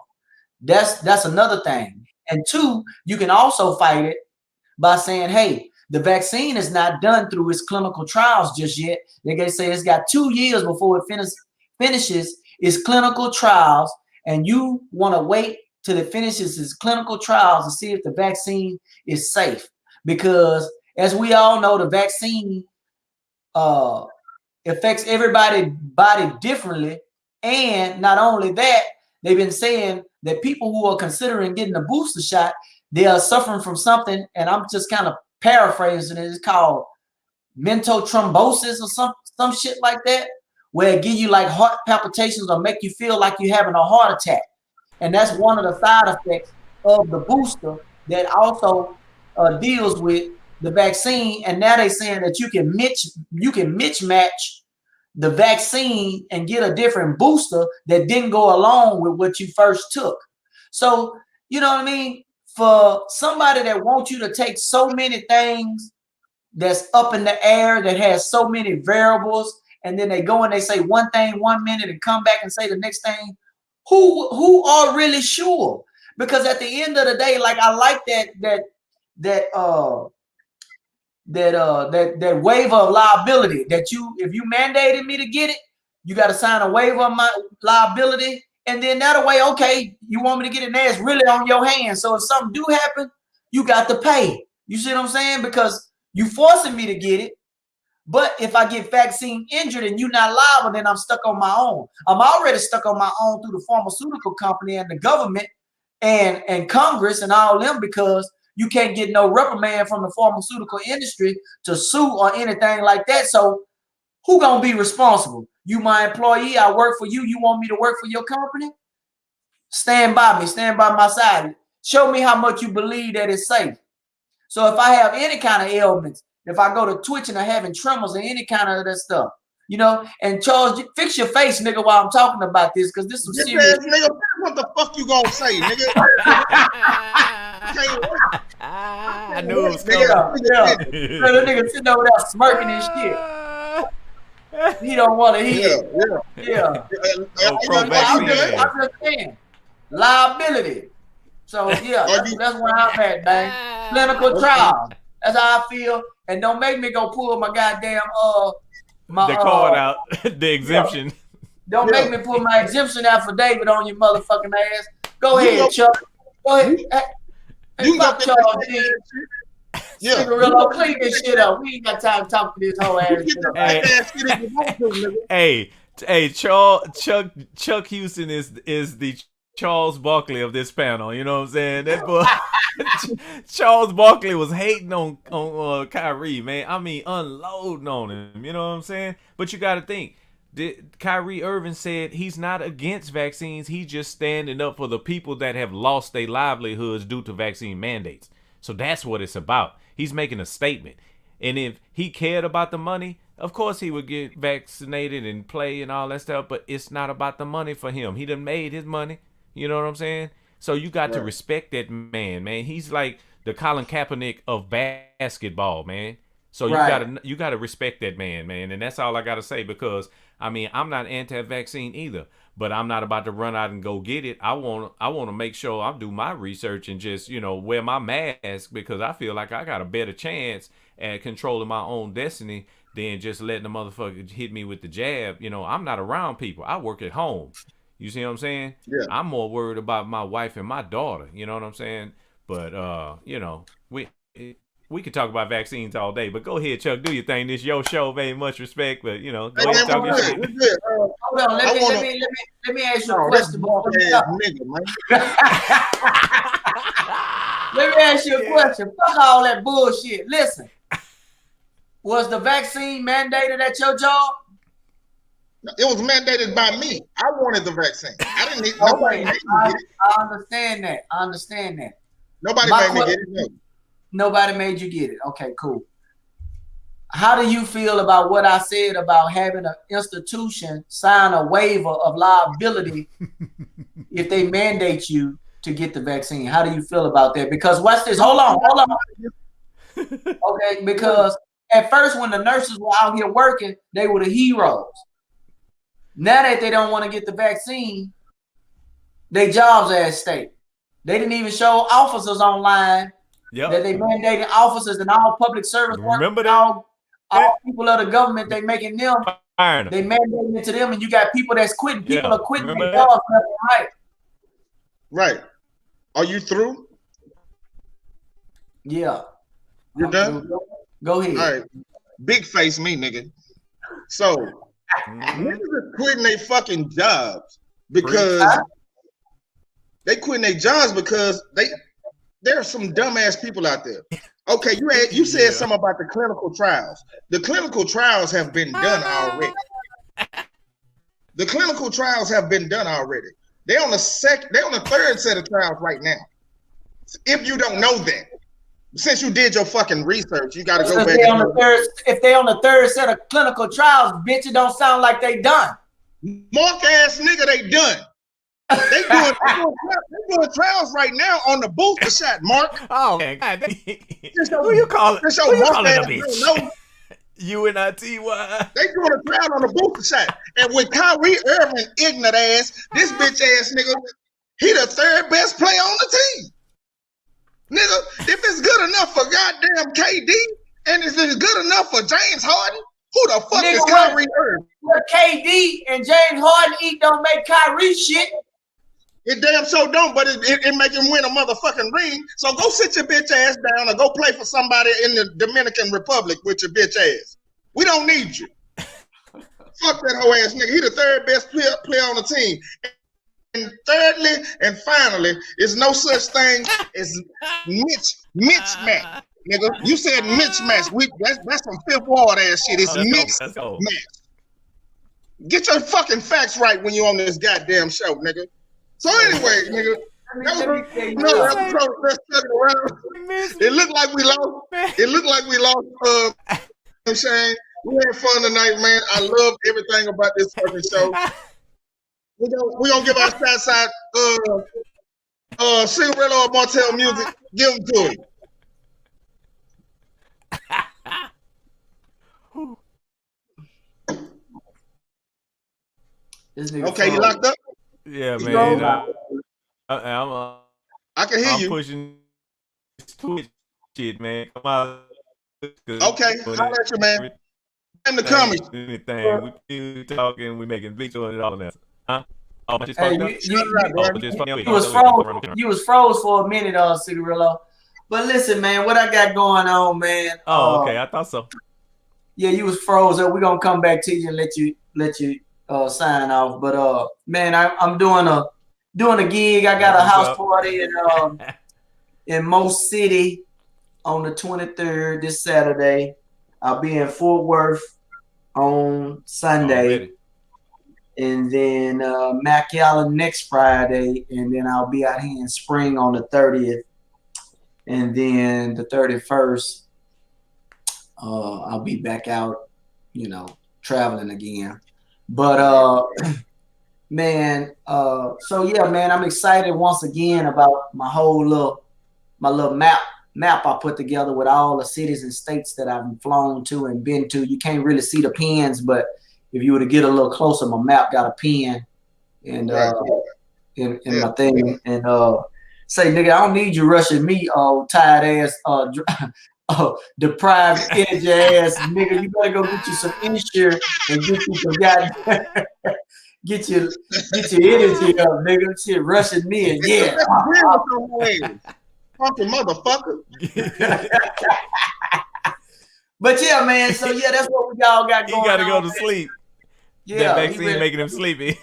That's another thing. And two, you can also fight it by saying, hey, the vaccine is not done through its clinical trials just yet. They say it's got 2 years before it finishes its clinical trials, and you want to wait till it finishes its clinical trials to see if the vaccine is safe. Because as we all know, the vaccine affects everybody's body differently. And not only that, they've been saying that people who are considering getting a booster shot, they are suffering from something, and I'm just kind of paraphrasing it. It's called mental thrombosis or some shit like that, where it give you like heart palpitations or make you feel like you're having a heart attack. And that's one of the side effects of the booster that also deals with the vaccine. And now they're saying that you can mismatch the vaccine and get a different booster that didn't go along with what you first took. So, you know what I mean? For somebody that wants you to take so many things that's up in the air, that has so many variables, and then they go and they say one thing 1 minute and come back and say the next thing, who are really sure? Because at the end of the day, like I like that waiver of liability that if you mandated me to get it, you got to sign a waiver of my liability. And then that way, okay, you want me to get it now, it's really on your hands. So if something do happen, you got to pay. You see what I'm saying? Because you forcing me to get it. But if I get vaccine injured and you're not liable, then I'm stuck on my own. I'm already stuck on my own through the pharmaceutical company and the government and Congress and all them, because you can't get no reprimand from the pharmaceutical industry to sue or anything like that. So who gonna be responsible? You my employee, I work for you. You want me to work for your company? Stand by me, stand by my side. Show me how much you believe that it's safe. So if I have any kind of ailments, if I go to twitching or having tremors or any kind of that stuff, you know, and Charles, fix your face, nigga, while I'm talking about this, because this is some serious. Nigga, what the fuck you gonna say, nigga? I knew it was Yeah. coming. The nigga sitting over there smirking and shit. He don't want to hear. Yeah. I'm just saying. Liability. So yeah, that's where I'm at, man. Clinical trial. That's how I feel. And don't make me go pull my goddamn the card out, the exemption. Yeah. Don't make me pull my exemption affidavit on your motherfucking ass. Go ahead, Chuck. Go ahead. Hey, fuck Charles G. Yeah. Clean this shit up. We ain't got time to talk to this whole ass shit. Hey, Chuck Houston is the Charles Barkley of this panel. You know what I'm saying? That boy, Charles Barkley was hating on Kyrie, man. I mean, unloading on him. You know what I'm saying? But you got to think. Kyrie Irving said he's not against vaccines. He's just standing up for the people that have lost their livelihoods due to vaccine mandates. So that's what it's about. He's making a statement. And if he cared about the money, of course he would get vaccinated and play and all that stuff. But it's not about the money for him. He done made his money. You know what I'm saying? So you got to respect that man. He's like the Colin Kaepernick of basketball, man. So you gotta respect that man. And that's all I gotta say, because I mean, I'm not anti-vaccine either, but I'm not about to run out and go get it. I want to make sure I do my research and just, wear my mask, because I feel like I got a better chance at controlling my own destiny than just letting the motherfucker hit me with the jab. I'm not around people. I work at home. You see what I'm saying? Yeah. I'm more worried about my wife and my daughter. You know what I'm saying? But we could talk about vaccines all day, but go ahead, Chuck. Do your thing. This your show. Very much respect, but go ahead, talk your shit. Hold on. Let me ask you a question. Let me ask you a question. Fuck all that bullshit. Listen, was the vaccine mandated at your job? It was mandated by me. I wanted the vaccine. I didn't need. I understand that. Nobody made me get it. No. Nobody made you get it. Okay, cool. How do you feel about what I said about having an institution sign a waiver of liability if they mandate you to get the vaccine? How do you feel about that? Because watch this. Hold on. Okay, because at first when the nurses were out here working, they were the heroes. Now that they don't want to get the vaccine, They jobs are at stake. They didn't even show officers online that they mandated officers and all public service workers and all people of the government. They making them. They mandating it to them, and you got people that's quitting. People are quitting their jobs left and right. Right. Are you through? Yeah. You're done? Go ahead. All right. Big face me, nigga. So, niggas are quitting their fucking jobs because they quitting their jobs because there are some dumbass people out there. Okay, you said something about the clinical trials. The clinical trials have been done already. The clinical trials have been done already. They're on the third set of trials right now. If you don't know that, since you did your fucking research, you got to go back. If they on the third set of clinical trials, bitch, it don't sound like they done. Mark ass nigga, they done. They doing trials right now on the booster shot, Mark. Oh man, God, who you calling? Who you calling a bitch? UNITY. They doing a trial on the booster shot, and with Kyrie Irving ignorant ass, this bitch ass nigga, he the third best player on the team. Nigga, if it's good enough for goddamn KD, and if it's good enough for James Harden, who the fuck is Kyrie Irving? What KD and James Harden eat don't make Kyrie shit. It damn so don't, but it make him win a motherfucking ring. So go sit your bitch ass down or go play for somebody in the Dominican Republic with your bitch ass. We don't need you. Fuck that hoe ass nigga. He the third best player on the team. And thirdly and finally, is no such thing as mismatch, nigga. You said mismatch. That's some Fifth Ward ass shit. It's mismatch. Get your fucking facts right when you on this goddamn show, nigga. So anyway, nigga, that was another episode of Let's Chuck It Around. It looked like we lost. It looked like we lost. You know what I'm saying? We had fun tonight, man. I love everything about this fucking show. We're gonna give our shots out Cigarillo or Martell music. Give them to him. Okay, you locked up? Yeah, man. I can hear you. I'm pushing Twitch shit, man. Come on. Okay, holla at you, man. In the comments. Anything. We talking, we making Victor and all of that. Huh? Oh, my shit's fucked up? You was froze for a minute, Cigarillo. But listen, man, what I got going on, man. Oh, okay. I thought so. Yeah, you was froze. We're gonna come back to you and let you sign off. But man, I'm doing a gig. I got a house party in Mo City on the 23rd this Saturday. I'll be in Fort Worth on Sunday. And then McAllen next Friday, and then I'll be out here in Spring on the 30th, and then the 31st, I'll be back out, traveling again. But man, so yeah, man, I'm excited once again about my little map I put together with all the cities and states that I've flown to and been to. You can't really see the pins, but if you were to get a little closer, my map got a pin and in my thing, and say, nigga, I don't need you rushing me, tired ass, deprived energy ass nigga. You better go get you some insurance and get you some goddamn get your energy up, nigga. Shit rushing me and yeah. Fucking motherfucker. But yeah, man. So yeah, that's what we all got going on. You gotta go to sleep. Yeah, that vaccine making him sleepy.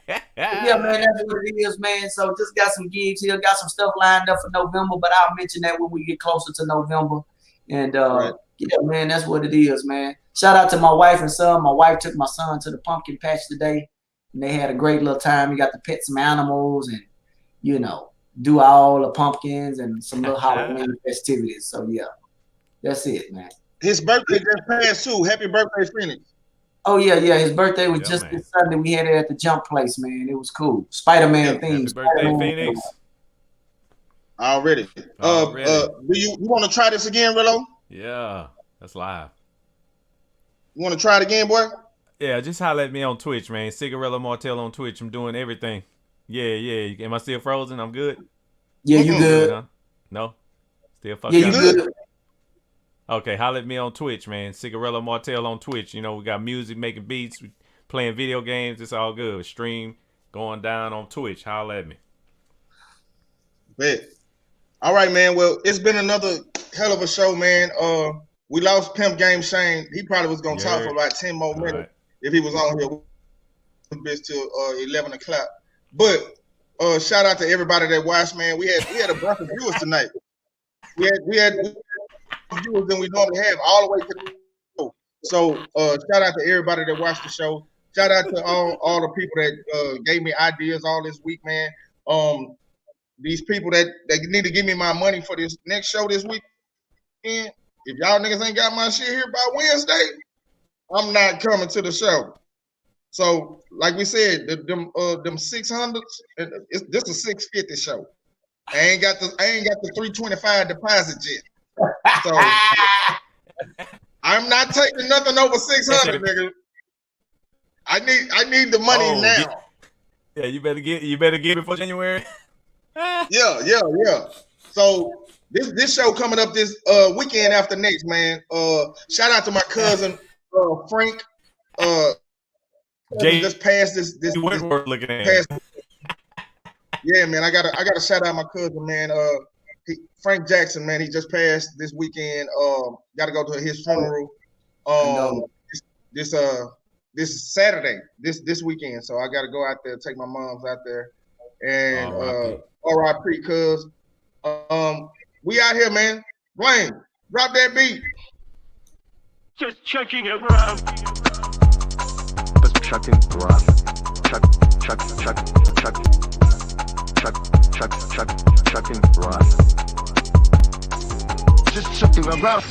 Yeah, man, that's what it is, man. So just got some gigs here, got some stuff lined up for November, but I'll mention that when we get closer to November. And yeah, man, that's what it is, man. Shout out to my wife and son. My wife took my son to the pumpkin patch today, and they had a great little time. We got to pet some animals and, do all the pumpkins and some little Halloween festivities. So yeah, that's it, man. His birthday just passed too. Happy birthday, Phoenix. Oh yeah. His birthday was just this Sunday. We had it at the Jump Place, man. It was cool. Spider-Man theme. Happy birthday, Phoenix. Already. Do you want to try this again, Rillo? Yeah, that's live. You want to try it again, boy? Yeah, just holler at me on Twitch, man. Cigarillo Martell on Twitch. I'm doing everything. Yeah. Am I still frozen? I'm good. Yeah, you Mm-mm. good? Huh? No. Still fucked Yeah, you up. Good. good? Okay, holler at me on Twitch, man. Cigarella Martell on Twitch. You know, we got music, making beats, we playing video games. It's all good. Stream going down on Twitch. Holler at me. Bet. All right, man. Well, it's been another hell of a show, man. We lost Pimp Game Shane. He probably was gonna You talk for heard? about 10 more All minutes right. if he was on here bitch till 11 o'clock. But shout out to everybody that watched, man. We had a bunch of viewers tonight. We had more viewers than we normally have all the way to the show. So shout out to everybody that watched the show. Shout out to all the people that gave me ideas all this week, man. These people that need to give me my money for this next show this weekend. If y'all niggas ain't got my shit here by Wednesday, I'm not coming to the show. So, like we said, them 600s, this a 650 show. I ain't got the 325 deposit yet. So I'm not taking nothing over 600, nigga. I need the money now. Yeah, you better get before January. Yeah. So this show coming up this weekend after next, man. Shout out to my cousin Frank. Jay Just passed this Whitworth looking at past. Yeah, man. I gotta shout out my cousin, man. Frank Jackson, man. He just passed this weekend. Gotta go to his funeral. This is Saturday. This weekend. So I gotta go out there, take my mom's out there, and R.I.P. Cuz. We out here, man. Blaine, drop that beat. Just checking around. Just checking around. Checking around. Just checking around.